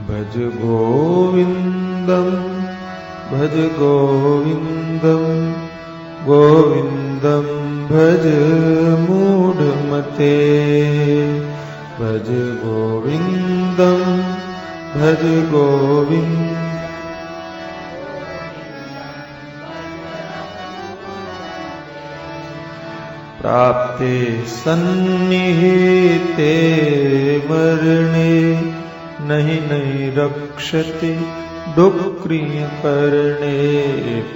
भज गोविन्दं भज गोविन्दं गोविन्दं भज मूढमते भज गोविन्दं भज गोविन्दं प्राप्ते सन्निहिते मरणे नहीं नहीं रक्षति डुक्रिय करणे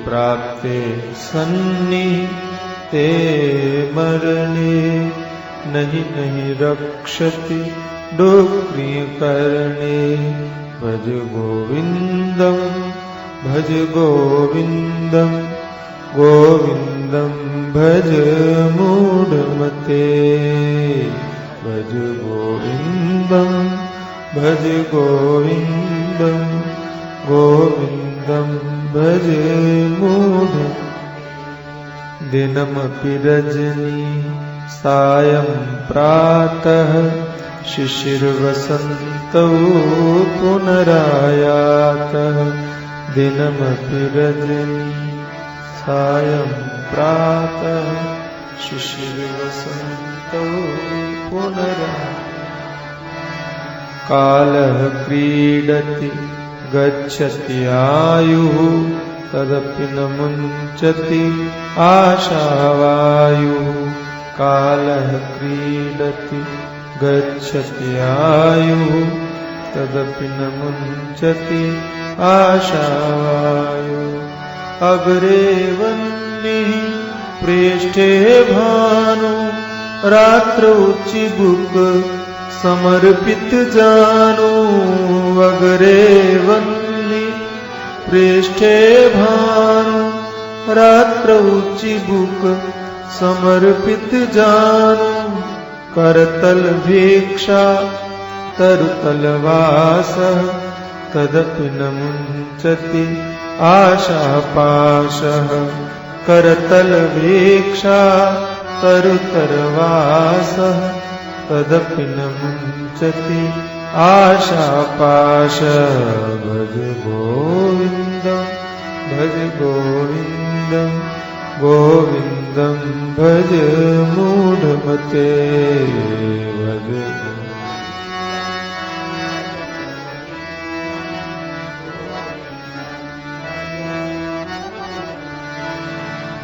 प्राप्ते सन्निहिते मरणे नहीं नहीं रक्षति डुक्रिय करणे भज गोविन्दं भज गोविन्दं गोविन्दं भज मूढमते भज गोविन्दं भज गोविन्दं गोविन्दं भज मूढ दिनमपि रजनी सायं प्रातः शिशिरवसन्तौ पुनरायातः दिनमपि रजनी सायं प्रातः शिशिरवसन्तौ पुनरायातः कालः क्रीडति गच्छति आयुः तदपि न मुञ्चति आशावायुः कालः क्रीडति गच्छति आयुः तदपि न मुञ्चति आशावायुः अग्रे वह्निः प्रेष्ठे भानु रात्रौ चिबुक समर्पित जानो अग्रे वह्नि प्रेष्ठे भानु रात्रौ चिबुक समर्पित जानो करतल भिक्षा तरुतलवासः तदपि न मुञ्चति आशापाशः करतल भिक्षा तरुतलवासः तदपि न मुञ्चति आशापाशः भज गोविन्दं भज गोविन्दं गोविन्दं भज मूढमते भज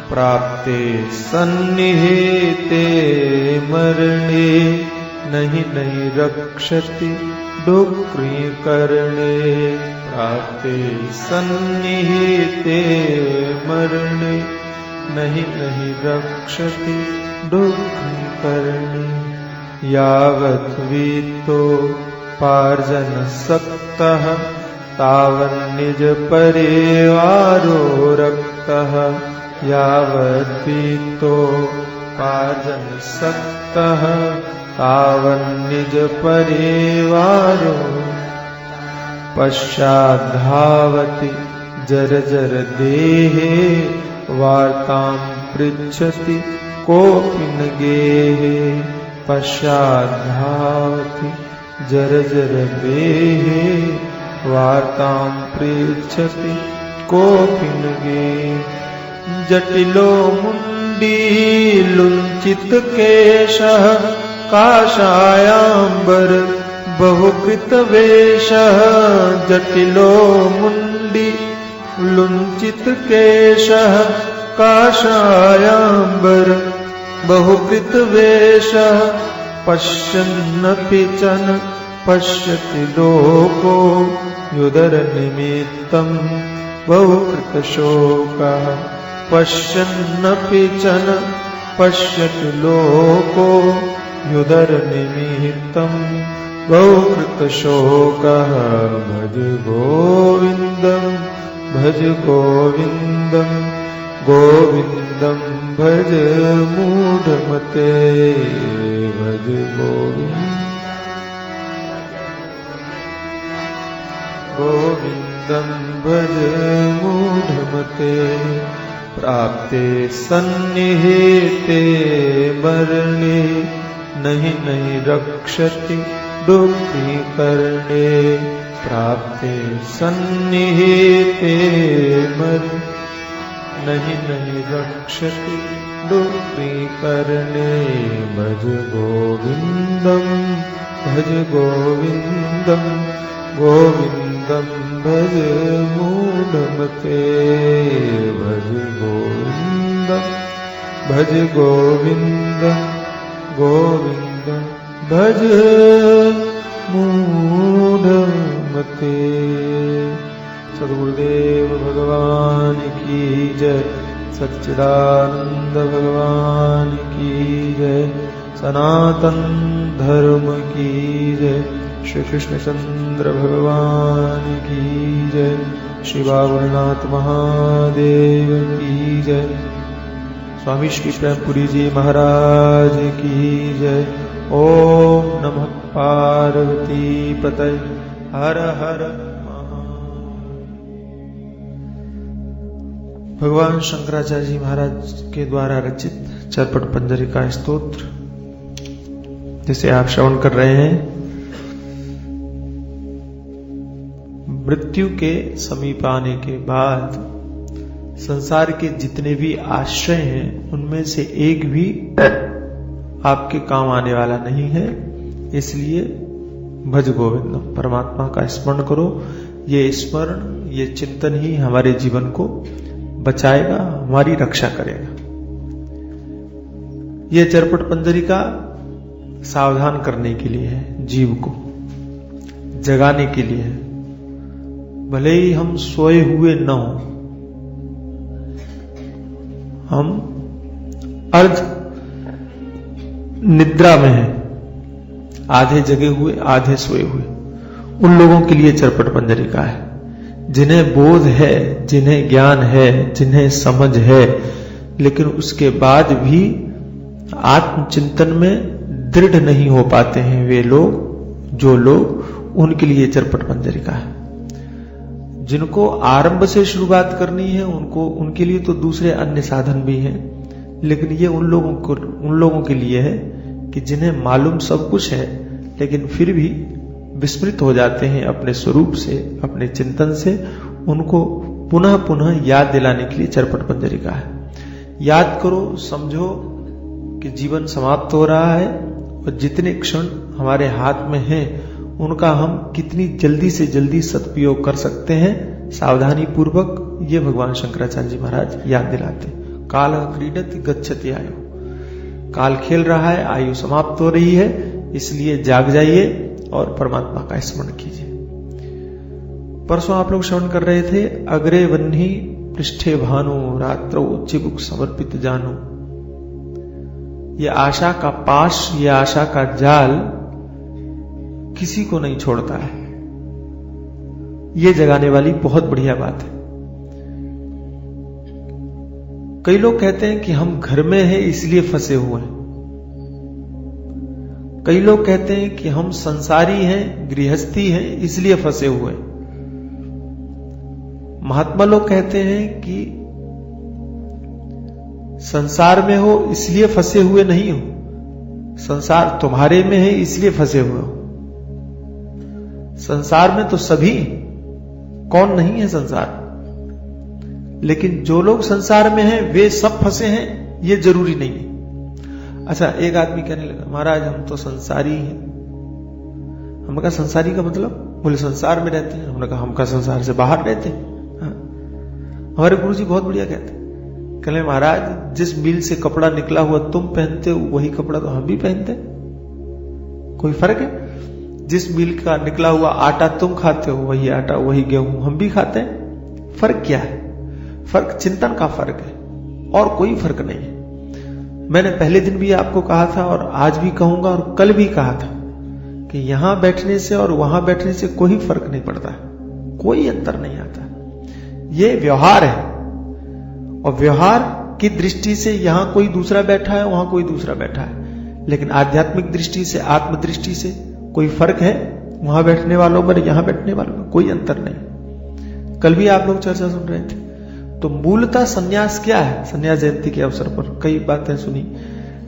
प्राप्ते सन्निहिते मरणे नहीं नहीं रक्षति डुक्रिय करणे प्राप्ते सन्निहिते मरणे नहीं नहीं रक्षति डुक्रिय करणे यावत् वीतो पार्जन सक्तः तावन्निज परिवारो रक्तः यावत् वीतो पार्जन सक्तः तावन्निज परिवारो पश्चाद्धावति जर्जर देहे वार्तां पृच्छति कोऽपि न गेहे पश्चाद्धावति जर्जर देहे वार्तां पृच्छति कोऽपि न गेहे जटिलो मुण्डी लुञ्चित केशः काषायाम्बर बहुकृत वेशः जटिलो मुण्डी लुञ्चित केशः काषायाम्बर बहुकृत वेशः पश्यन्नपि च न पश्यति लोको युदर निमित्तं बहुकृत शोकः पश्यन्नपि च न पश्यति लोको युदर निमित्तं बहुकृत शोकः भज गोविन्दं भज गोविन्दं गोविन्दं भज मूढमते भज गोविन्दं भज मूढमते प्राप्ते सन्निहिते मरणे नहीं नहीं रक्षति डुक्रीकरणे प्राप्ते सन्निहिते मरि नहीं नहीं रक्षति डुक्रीकरणे भज गोविन्दं गोविन्दं भज मूढमते भज गोविन्दं भज मूढमते। सद्गुरुदेव भगवान की जय, सच्चिदानंद भगवान की जय, सनातन धर्म की जय, श्री कृष्णचंद्र भगवान की जय, श्री बाबुलनाथ महादेव की जय, स्वामी श्री प्रेमपुरी जी महाराज की जय। ओम नमः पार्वती पतये, हर हर भगवान शंकराचार्य जी महाराज के द्वारा रचित चरपट पंजरिका स्तोत्र, जिसे आप श्रवण कर रहे हैं। मृत्यु के समीप आने के बाद संसार के जितने भी आश्रय हैं, उनमें से एक भी आपके काम आने वाला नहीं है। इसलिए भज गोविंदम, परमात्मा का स्मरण करो। ये स्मरण, ये चिंतन ही हमारे जीवन को बचाएगा, हमारी रक्षा करेगा। यह चरपट पंजरिका सावधान करने के लिए है, जीव को जगाने के लिए है। भले ही हम सोए हुए न हो, हम अर्ध निद्रा में हैं, आधे जगे हुए आधे सोए हुए, उन लोगों के लिए चरपट पंजरिका है। जिन्हें बोध है, जिन्हें ज्ञान है, जिन्हें समझ है, लेकिन उसके बाद भी आत्मचिंतन में दृढ़ नहीं हो पाते हैं वे लोग, जो लोग, उनके लिए चरपट पंजरिका है। जिनको आरंभ से शुरुआत करनी है, उनके लिए तो दूसरे अन्य साधन भी हैं, लेकिन ये उन लोगों के लिए है कि जिन्हें मालूम सब कुछ है, लेकिन फिर भी विस्मृत हो जाते हैं अपने स्वरूप से, अपने चिंतन से। उनको पुनः पुनः याद दिलाने के लिए चरपट पंजरिका है। याद करो, समझो कि जीवन समाप्त हो रहा है और जितने क्षण हमारे हाथ में हैं, उनका हम कितनी जल्दी से जल्दी सदुपयोग कर सकते हैं, सावधानी पूर्वक। ये भगवान शंकराचार्य जी महाराज याद दिलाते। काल क्रीडति गच्छति आयु, काल खेल रहा है, आयु समाप्त हो रही है, इसलिए जाग जाइए और परमात्मा का स्मरण कीजिए। परसों आप लोग श्रवण कर रहे थे, अग्रे वह्नि पृष्ठे भानु रात्रौ चिबुक समर्पित जानो। ये आशा का पाश, ये आशा का जाल किसी को नहीं छोड़ता है। ये जगाने वाली बहुत बढ़िया बात है। कई लोग कहते हैं कि हम घर में हैं इसलिए फंसे हुए हैं। कई लोग कहते हैं कि हम संसारी हैं, गृहस्थी हैं, इसलिए फंसे हुए हैं। महात्मा लोग कहते हैं कि संसार में हो इसलिए फंसे हुए नहीं हो, संसार तुम्हारे में है इसलिए फंसे हुए हो। संसार में तो सभी, कौन नहीं है संसार, लेकिन जो लोग संसार में हैं वे सब फंसे हैं, ये जरूरी नहीं है। अच्छा, एक आदमी कहने लगा, महाराज हम तो संसारी हैं। हमने कहा संसारी का मतलब? बोले संसार में रहते हैं। हमने कहा हम का संसार से बाहर रहते हैं। हमारे गुरु जी बहुत बढ़िया कहते हैं, कहले महाराज जिस मिल से कपड़ा निकला हुआ तुम पहनते हो, वही कपड़ा तो हम भी पहनते हैं। कोई फर्क है? जिस मिल का निकला हुआ आटा तुम खाते हो, वही आटा वही गेहूं हम भी खाते हैं। फर्क क्या है? फर्क चिंतन का फर्क है, और कोई फर्क नहीं है। मैंने पहले दिन भी आपको कहा था और आज भी कहूंगा और कल भी कहा था कि यहां बैठने से और वहां बैठने से कोई फर्क नहीं पड़ता है, कोई अंतर नहीं आता। ये व्यवहार है, और व्यवहार की दृष्टि से यहां कोई दूसरा बैठा है, वहां कोई दूसरा बैठा है, लेकिन आध्यात्मिक दृष्टि से, आत्मदृष्टि से कोई फर्क है? वहां बैठने वालों में, यहां बैठने वालों में कोई अंतर नहीं। कल भी आप लोग चर्चा सुन रहे थे। तो मूलतः संन्यास क्या है? संन्यास जयंती के अवसर पर कई बातें सुनी,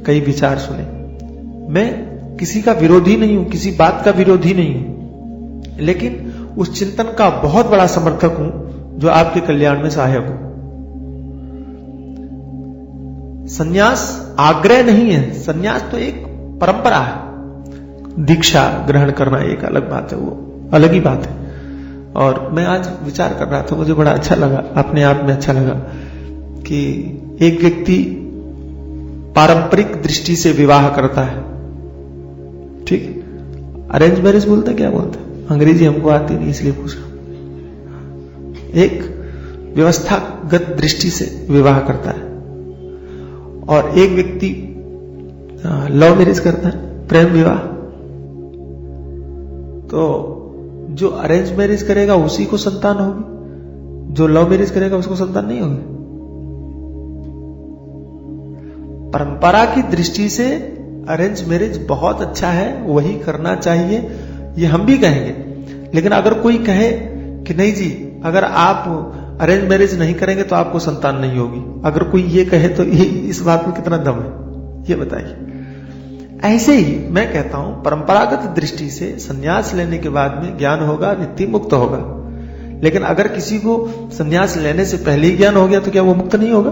कई विचार सुने। मैं किसी का विरोधी नहीं हूं, किसी बात का विरोधी नहीं हूं, लेकिन उस चिंतन का बहुत बड़ा समर्थक हूं जो आपके कल्याण में सहायक हो। सन्यास आग्रह नहीं है, सन्यास तो एक परंपरा है। दीक्षा ग्रहण करना एक अलग बात है, वो अलग ही बात है। और मैं आज विचार कर रहा था, मुझे बड़ा अच्छा लगा, अपने आप में अच्छा लगा कि एक व्यक्ति पारंपरिक दृष्टि से विवाह करता है, ठीक, अरेंज मैरिज बोलते क्या बोलते, अंग्रेजी हमको आती नहीं इसलिए पूछा। एक व्यवस्थागत दृष्टि से विवाह करता है और एक व्यक्ति लव मैरिज करता है, प्रेम विवाह। तो जो अरेंज मैरिज करेगा उसी को संतान होगी, जो लव मैरिज करेगा उसको संतान नहीं होगी। परंपरा की दृष्टि से अरेंज मैरिज बहुत अच्छा है, वही करना चाहिए, ये हम भी कहेंगे। लेकिन अगर कोई कहे कि नहीं जी, अगर आप अरेंज मैरिज नहीं करेंगे तो आपको संतान नहीं होगी, अगर कोई ये कहे तो ये इस बात में कितना दम है, ये बताइए। ऐसे ही मैं कहता हूं, परंपरागत दृष्टि से संन्यास लेने के बाद में ज्ञान होगा, नित्य मुक्त होगा। लेकिन अगर किसी को संन्यास लेने से पहले ही ज्ञान हो गया तो क्या वो मुक्त नहीं होगा?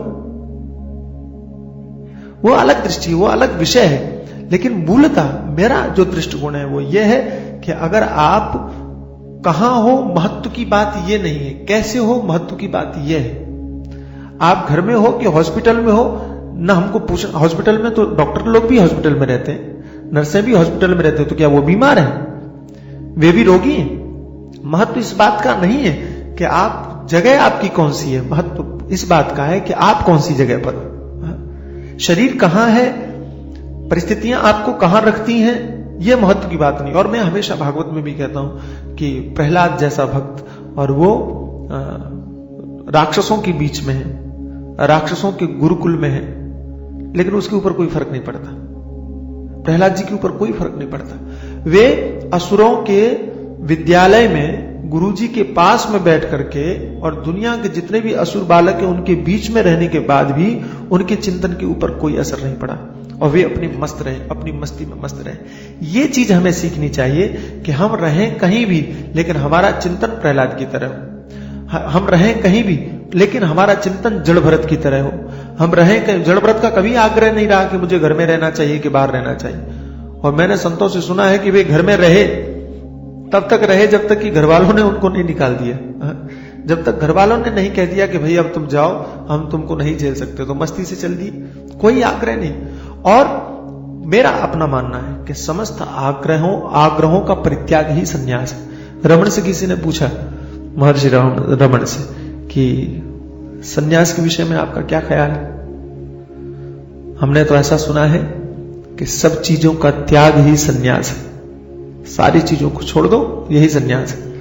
वो अलग दृष्टि, वो अलग विषय है। लेकिन मूलतः मेरा जो दृष्टिकोण है वो ये है कि अगर आप कहां हो महत्व की बात ये नहीं है, कैसे हो महत्व की बात ये है। आप घर में हो कि हॉस्पिटल में हो, ना हमको पूछना। हॉस्पिटल में तो डॉक्टर लोग भी हॉस्पिटल में रहते हैं, नर्सें भी हॉस्पिटल में रहते हैं, तो क्या वो बीमार हैं? वे भी रोगी हैं। महत्व इस बात का नहीं है कि आप जगह आपकी कौन सी है, महत्व इस बात का है कि आप कौन सी जगह पर, शरीर कहां है, परिस्थितियां आपको कहां रखती हैं, यह महत्व की बात नहीं। और मैं हमेशा भागवत में भी कहता हूं कि प्रहलाद जैसा भक्त, और वो राक्षसों के बीच में है, राक्षसों के गुरुकुल में है, लेकिन उसके ऊपर कोई फर्क नहीं पड़ता। प्रहलाद जी के ऊपर कोई फर्क नहीं पड़ता। वे असुरों के विद्यालय में गुरुजी के पास में बैठ करके, और दुनिया के जितने भी असुर बालक हैं उनके बीच में रहने के बाद भी उनके चिंतन के ऊपर कोई असर नहीं पड़ा, और वे अपनी मस्त रहे, अपनी मस्ती में मस्त रहे। ये चीज हमें सीखनी चाहिए कि हम रहें कहीं भी, लेकिन हमारा चिंतन प्रहलाद की तरह हो। हम रहें कहीं भी, लेकिन हमारा चिंतन जड़ भरत की तरह हो। हम रहें, जड़ भरत का कभी आग्रह नहीं रहा कि मुझे घर में रहना चाहिए कि बाहर रहना चाहिए। और मैंने संतों से सुना है कि वे घर में रहे, तब तक रहे जब तक कि घर वालों ने उनको नहीं निकाल दिया। जब तक घर वालों ने नहीं कह दिया कि भाई अब तुम जाओ, हम तुमको नहीं झेल सकते, तो मस्ती से चल दी, कोई आग्रह नहीं। और मेरा अपना मानना है कि समस्त आग्रहों का परित्याग ही संन्यास है। रमण से किसी ने पूछा, महर्षि रमण से, कि संन्यास के विषय में आपका क्या ख्याल है? हमने तो ऐसा सुना है कि सब चीजों का त्याग ही संन्यास है, सारी चीजों को छोड़ दो, यही संन्यास है।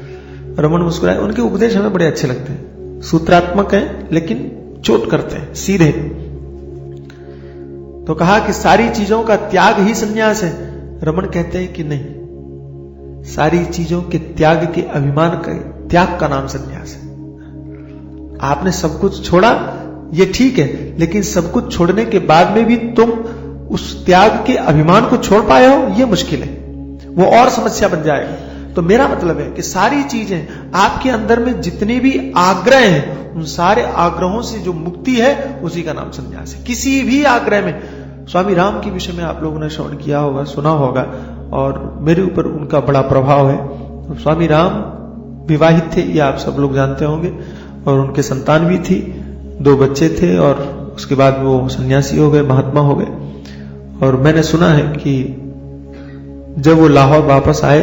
रमण मुस्कुराए। उनके उपदेश हमें बड़े अच्छे लगते हैं, सूत्रात्मक हैं लेकिन चोट करते हैं, सीधे। तो कहा कि सारी चीजों का त्याग ही संन्यास है। रमण कहते हैं कि नहीं, सारी चीजों के त्याग के अभिमान का त्याग का नाम संन्यास है। आपने सब कुछ छोड़ा, ये ठीक है, लेकिन सब कुछ छोड़ने के बाद में भी तुम उस त्याग के अभिमान को छोड़ पाए हो, यह मुश्किल है, वो और समस्या बन जाएगा। तो मेरा मतलब है कि सारी चीजें आपके अंदर में जितने भी आग्रह हैं, उन सारे आग्रहों से जो मुक्ति है उसी का नाम संन्यास है। किसी भी आग्रह में, स्वामी राम के विषय में आप लोगों ने श्रवण किया होगा, सुना होगा, और मेरे ऊपर उनका बड़ा प्रभाव है। तो स्वामी राम विवाहित थे, ये आप सब लोग जानते होंगे, और उनके संतान भी थी, 2 बच्चे थे, और उसके बाद वो सन्यासी हो गए, महात्मा हो गए। और मैंने सुना है कि जब वो लाहौर वापस आए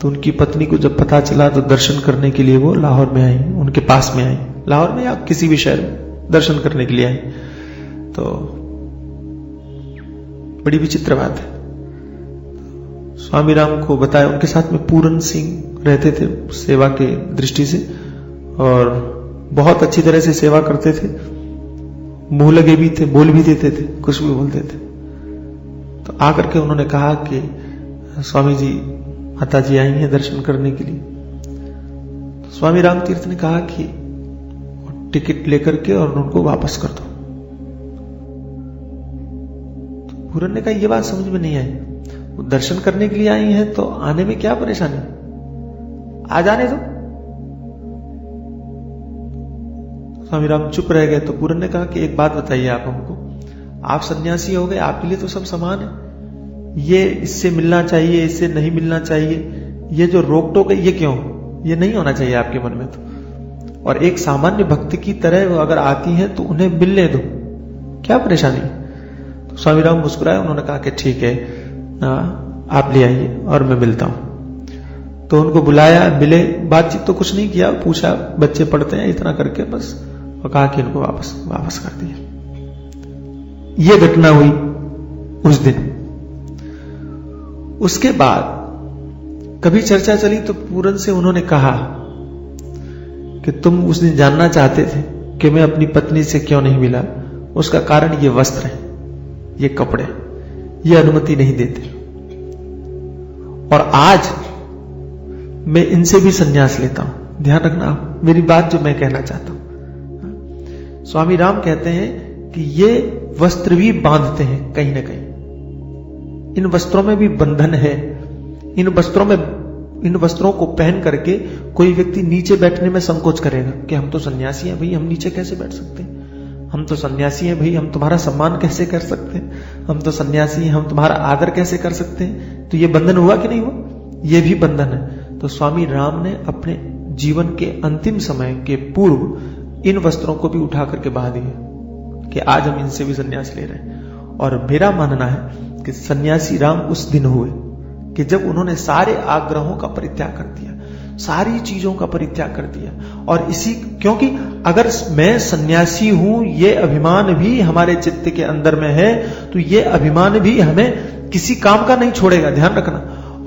तो उनकी पत्नी को जब पता चला तो दर्शन करने के लिए वो लाहौर में आई, उनके पास में आई, लाहौर में या किसी भी शहर में दर्शन करने के लिए आई। तो बड़ी विचित्र बात है। स्वामी राम को बताया, उनके साथ में पूरन सिंह रहते थे सेवा के दृष्टि से, और बहुत अच्छी तरह से सेवा करते थे, मुंह लगे भी थे, बोल भी देते थे, कुछ भी बोलते थे। तो आकर के उन्होंने कहा कि स्वामी जी, माता जी आई हैं दर्शन करने के लिए। तो स्वामी राम तीर्थ ने कहा कि टिकट लेकर के और उनको वापस कर दो। तो पूरन ने कहा, यह बात समझ में नहीं आई। दर्शन करने के लिए आई हैं तो आने में क्या परेशानी, आ जाने दो। स्वामी राम चुप रह गए तो पूरन ने कहा कि एक बात बताइए आप हमको, आप सन्यासी हो गए, आपके लिए तो सब समान है, ये इससे मिलना चाहिए, इससे नहीं मिलना चाहिए, ये जो रोक टोक है ये क्यों, ये नहीं होना चाहिए आपके मन में तो। और एक सामान्य भक्त की तरह अगर आती हैं तो उन्हें मिलने दो, क्या परेशानी। तो स्वामी राम मुस्कुराए, उन्होंने कहा कि ठीक है आप ले आइए और मैं मिलता हूं। तो उनको बुलाया, मिले, बातचीत तो कुछ नहीं किया, पूछा बच्चे पढ़ते हैं इतना करके बस, और कहा कि इनको वापस कर दिया। यह घटना हुई उस दिन। उसके बाद कभी चर्चा चली तो पूरन से उन्होंने कहा कि तुम उस दिन जानना चाहते थे कि मैं अपनी पत्नी से क्यों नहीं मिला, उसका कारण ये वस्त्र है, ये कपड़े, ये अनुमति नहीं देते। और आज मैं इनसे भी संन्यास लेता हूं। ध्यान रखना आप मेरी बात जो मैं कहना चाहता हूं। स्वामी राम कहते हैं कि ये वस्त्र भी बांधते हैं कहीं ना कहीं, इन वस्त्रों में भी बंधन है। इन वस्त्रों को पहन करके कोई व्यक्ति नीचे बैठने में संकोच करेगा कि हम तो सन्यासी हैं भाई, हम नीचे कैसे बैठ सकते हैं, हम तो सन्यासी हैं भाई, हम तुम्हारा सम्मान कैसे कर सकते हैं, हम तो सन्यासी हैं, हम तुम्हारा आदर कैसे कर सकते हैं। तो ये बंधन हुआ कि नहीं हुआ, ये भी बंधन है। तो स्वामी राम ने अपने जीवन के अंतिम समय के पूर्व इन वस्त्रों को भी उठा करके बहा दिए कि आज हम इनसे भी सन्यास ले रहे हैं। और मेरा मानना है कि सन्यासी राम उस दिन हुए कि जब उन्होंने सारे आग्रहों का परित्याग कर दिया, सारी चीजों का परित्याग कर दिया। और क्योंकि अगर मैं सन्यासी हूं, ये अभिमान भी हमारे चित्त के अंदर में है, तो ये अभिमान भी हमें किसी काम का नहीं छोड़ेगा, ध्यान रखना।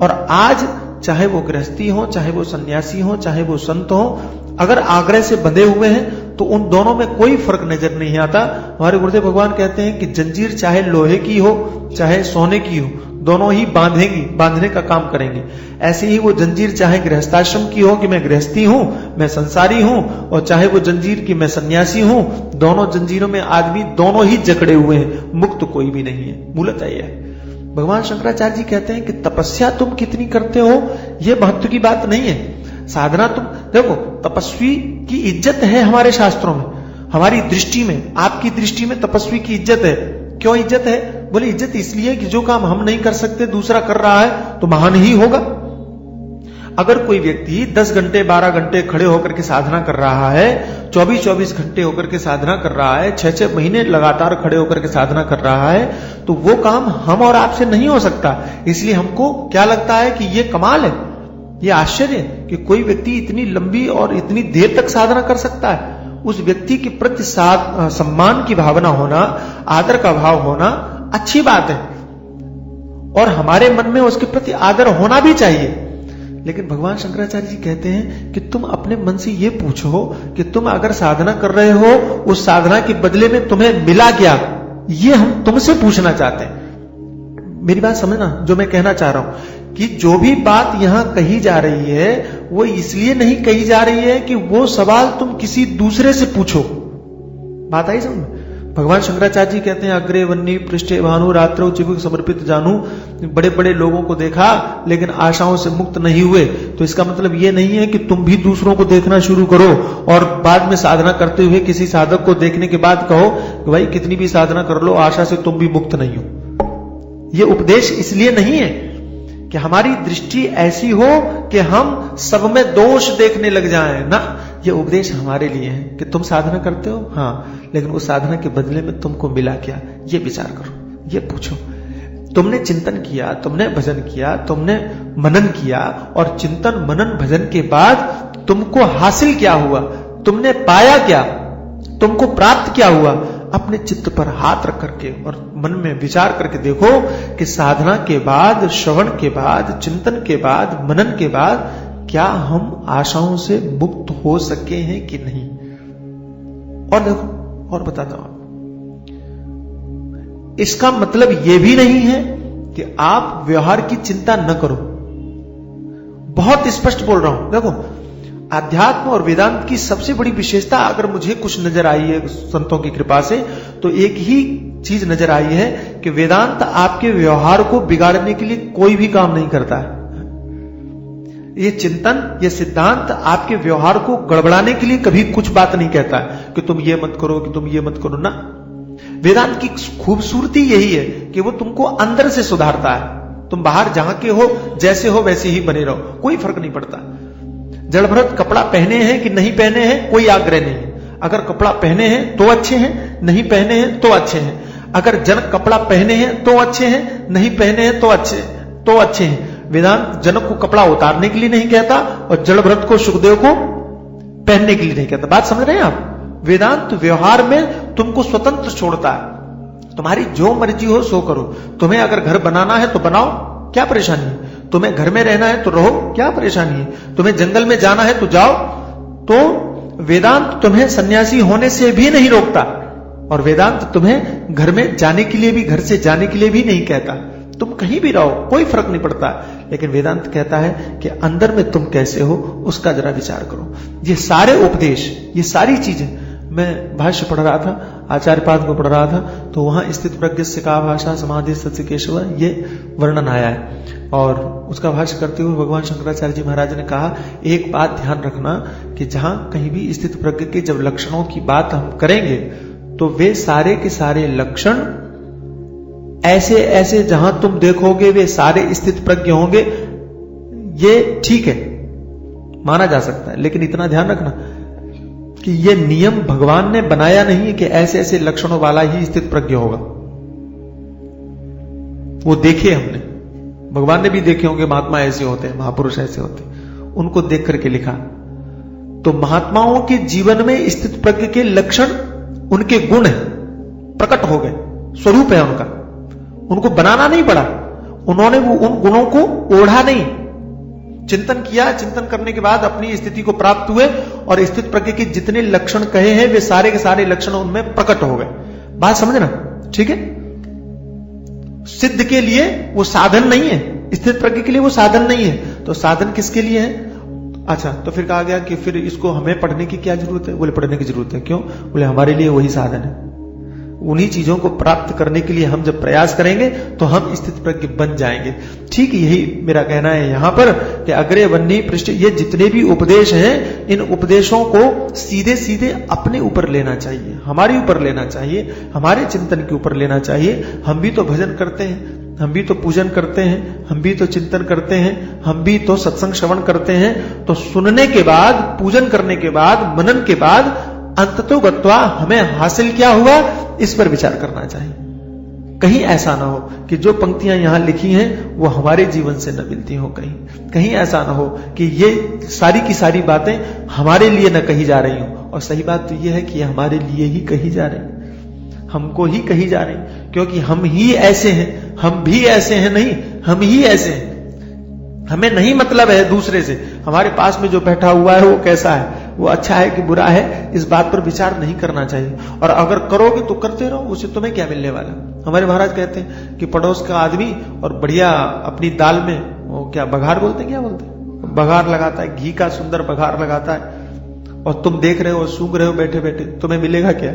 और आज चाहे वो गृहस्थी हो, चाहे वो सन्यासी हो, चाहे वो संत हो, अगर आग्रह से बंधे हुए हैं तो उन दोनों में कोई फर्क नजर नहीं आता। हमारे गुरुदेव भगवान कहते हैं कि जंजीर चाहे लोहे की हो चाहे सोने की हो, दोनों ही बांधने का काम करेंगे। ऐसे ही वो जंजीर चाहे गृहस्थाश्रम की हो कि मैं गृहस्थी हूं, मैं संसारी हूं, और चाहे वो जंजीर की मैं सन्यासी हूं, दोनों जंजीरों में आदमी दोनों ही जकड़े हुए हैं, मुक्त कोई भी नहीं है। मूलतः यह है। भगवान शंकराचार्य जी कहते हैं कि तपस्या तुम कितनी करते हो यह महत्व की बात नहीं है, साधना तुम देखो। तपस्वी की इज्जत है हमारे शास्त्रों में, हमारी दृष्टि में, आपकी दृष्टि में तपस्वी की इज्जत है। क्यों इज्जत है? बोले इज्जत इसलिए कि जो काम हम नहीं कर सकते दूसरा कर रहा है तो महान ही होगा। अगर कोई व्यक्ति 10 घंटे 12 घंटे खड़े होकर के साधना कर रहा है, 24-24 घंटे होकर के साधना कर रहा है, 6-6 महीने लगातार खड़े होकर के साधना कर रहा है, तो वो काम हम और आपसे नहीं हो सकता। इसलिए हमको क्या लगता है कि ये कमाल है, ये आश्चर्य है कि कोई व्यक्ति इतनी लंबी और इतनी देर तक साधना कर सकता है। उस व्यक्ति के प्रति सम्मान की भावना होना, आदर का भाव होना अच्छी बात है, और हमारे मन में उसके प्रति आदर होना भी चाहिए। लेकिन भगवान शंकराचार्य जी कहते हैं कि तुम अपने मन से यह पूछो कि तुम अगर साधना कर रहे हो, उस साधना के बदले में तुम्हें मिला क्या, ये हम तुमसे पूछना चाहते हैं। मेरी बात समझना, जो मैं कहना चाह रहा हूं कि जो भी बात यहां कही जा रही है वो इसलिए नहीं कही जा रही है कि वो सवाल तुम किसी दूसरे से पूछो। बात आई समझ में? भगवान शंकराचार्य जी कहते हैं अग्रे वन्नी पृष्ठे भानु रात्रो चिबुक समर्पित जानू। बड़े बड़े लोगों को देखा लेकिन आशाओं से मुक्त नहीं हुए, तो इसका मतलब ये नहीं है कि तुम भी दूसरों को देखना शुरू करो और बाद में साधना करते हुए किसी साधक को देखने के बाद कहो कि भाई कितनी भी साधना कर लो, आशा से तुम भी मुक्त नहीं हो। ये उपदेश इसलिए नहीं है कि हमारी दृष्टि ऐसी हो कि हम सब में दोष देखने लग जाएं ना। ये उपदेश हमारे लिए है कि तुम साधना करते हो, हाँ, लेकिन उस साधना के बदले में तुमको मिला क्या, ये विचार करो, ये पूछो। तुमने चिंतन किया, तुमने भजन किया, तुमने मनन किया, और चिंतन मनन भजन के बाद तुमको हासिल क्या हुआ, तुमने पाया क्या, तुमको प्राप्त क्या हुआ। अपने चित्त पर हाथ रख करके और मन में विचार करके देखो कि साधना के बाद, श्रवण के बाद, चिंतन के बाद, मनन के बाद क्या हम आशाओं से मुक्त हो सके हैं कि नहीं। और देखो, और बताता हूं, इसका मतलब यह भी नहीं है कि आप व्यवहार की चिंता न करो। बहुत स्पष्ट बोल रहा हूं। देखो, आध्यात्म और वेदांत की सबसे बड़ी विशेषता अगर मुझे कुछ नजर आई है संतों की कृपा से, तो एक ही चीज नजर आई है कि वेदांत आपके व्यवहार को बिगाड़ने के लिए कोई भी काम नहीं करता है। ये चिंतन, ये सिद्धांत आपके व्यवहार को गड़बड़ाने के लिए कभी कुछ बात नहीं कहता है कि तुम ये मत करो, कि तुम ये मत करो ना। वेदांत की खूबसूरती यही है कि वो तुमको अंदर से सुधारता है। तुम बाहर जहां के हो, जैसे हो वैसे ही बने रहो, कोई फर्क नहीं पड़ता। जड़ भरत कपड़ा पहने हैं कि नहीं पहने हैं कोई आग्रह नहीं है। अगर कपड़ा पहने हैं तो अच्छे हैं, नहीं पहने हैं तो अच्छे हैं। अगर जनक कपड़ा पहने हैं तो अच्छे हैं, नहीं पहने हैं तो अच्छे हैं। वेदांत जनक को कपड़ा उतारने के लिए नहीं कहता और जड़ भरत को, सुखदेव को पहनने के लिए नहीं कहता। बात समझ रहे हैं आप? वेदांत व्यवहार में तुमको स्वतंत्र छोड़ता है। तुम्हारी जो मर्जी हो सो करो। तुम्हें अगर घर बनाना है तो बनाओ, क्या परेशानी है? तुम्हें घर में रहना है तो रहो, क्या परेशानी है? तुम्हें जंगल में जाना है तो जाओ। तो वेदांत तुम्हें सन्यासी होने से भी नहीं रोकता और वेदांत तुम्हें घर में जाने के लिए भी, घर से जाने के लिए भी नहीं कहता। तुम कहीं भी रहो, कोई फर्क नहीं पड़ता। लेकिन वेदांत कहता है कि अंदर में तुम कैसे हो उसका जरा विचार करो। ये सारे उपदेश, ये सारी चीजें, मैं भाष्य पढ़ रहा था, आचार्य पाद को पढ़ रहा था, तो वहां स्थित प्रज्ञस्य का भाषा समाधि सत्य केशव ये वर्णन आया है। और उसका भाष्य करते हुए भगवान शंकराचार्य जी महाराज ने कहा, एक बात ध्यान रखना कि जहां कहीं भी स्थित प्रज्ञ के जब लक्षणों की बात हम करेंगे तो वे सारे के सारे लक्षण ऐसे ऐसे जहां तुम देखोगे वे सारे स्थित प्रज्ञ होंगे, ये ठीक है, माना जा सकता है। लेकिन इतना ध्यान रखना कि ये नियम भगवान ने बनाया नहीं है कि ऐसे ऐसे लक्षणों वाला ही स्थित प्रज्ञ होगा। वो देखे हमने, भगवान ने भी देखे होंगे महात्मा ऐसे होते हैं, महापुरुष ऐसे होते हैं, उनको देख करके लिखा। तो महात्माओं के जीवन में स्थित प्रज्ञ के लक्षण, उनके गुण है, प्रकट हो गए, स्वरूप है उनका। उनको बनाना नहीं पड़ा, उन्होंने वो उन गुणों को ओढ़ा नहीं, चिंतन किया। चिंतन करने के बाद अपनी स्थिति को प्राप्त हुए और स्थित प्रज्ञ के जितने लक्षण कहे हैं वे सारे के सारे लक्षण उनमें प्रकट हो गए। बात समझना, ठीक है? सिद्ध के लिए वो साधन नहीं है, स्थित प्रज्ञ के लिए वो साधन नहीं है। तो साधन किसके लिए है? अच्छा, तो फिर कहा गया कि फिर इसको हमें पढ़ने की क्या जरूरत है? बोले पढ़ने की जरूरत है। क्यों? बोले हमारे लिए वही साधन है। उन्हीं चीजों को प्राप्त करने के लिए हम जब प्रयास करेंगे तो हम स्थित प्रज्ञ बन जाएंगे। ठीक यही मेरा कहना है यहां पर कि अग्रे वन्नी पृष्ठ, ये जितने भी उपदेश हैं, इन उपदेशों को सीधे सीधे अपने ऊपर लेना चाहिए, हमारे ऊपर लेना चाहिए, हमारे चिंतन के ऊपर लेना चाहिए। हम भी तो भजन करते हैं, हम भी तो पूजन करते हैं, हम भी तो चिंतन करते हैं, हम भी तो सत्संग श्रवण करते हैं। तो सुनने के बाद, पूजन करने के बाद, मनन के बाद अंततो गत्वा हमें हासिल क्या हुआ, इस पर विचार करना चाहिए। कहीं ऐसा ना हो कि जो पंक्तियां यहां लिखी हैं वो हमारे जीवन से न मिलती हो, कहीं ऐसा ना हो कि ये सारी की सारी बातें हमारे लिए न कही जा रही हो। और सही बात तो ये है कि ये हमारे लिए ही कही जा रही, हमको ही कही जा रही, क्योंकि हम ही ऐसे हैं, हम भी ऐसे हैं नहीं, हम ही ऐसे हैं। हमें नहीं मतलब है दूसरे से, हमारे पास में जो बैठा हुआ है वो कैसा है, वो अच्छा है कि बुरा है, इस बात पर विचार नहीं करना चाहिए। और अगर करोगे तो करते रहो, उससे तुम्हें क्या मिलने वाला। हमारे महाराज कहते हैं कि पड़ोस का आदमी और बढ़िया अपनी दाल में वो क्या बघार बोलते हैं, क्या बोलते हैं, बघार लगाता है, घी का सुंदर बघार लगाता है, और तुम देख रहे हो, सूंघ रहे हो बैठे बैठे, तुम्हें मिलेगा क्या?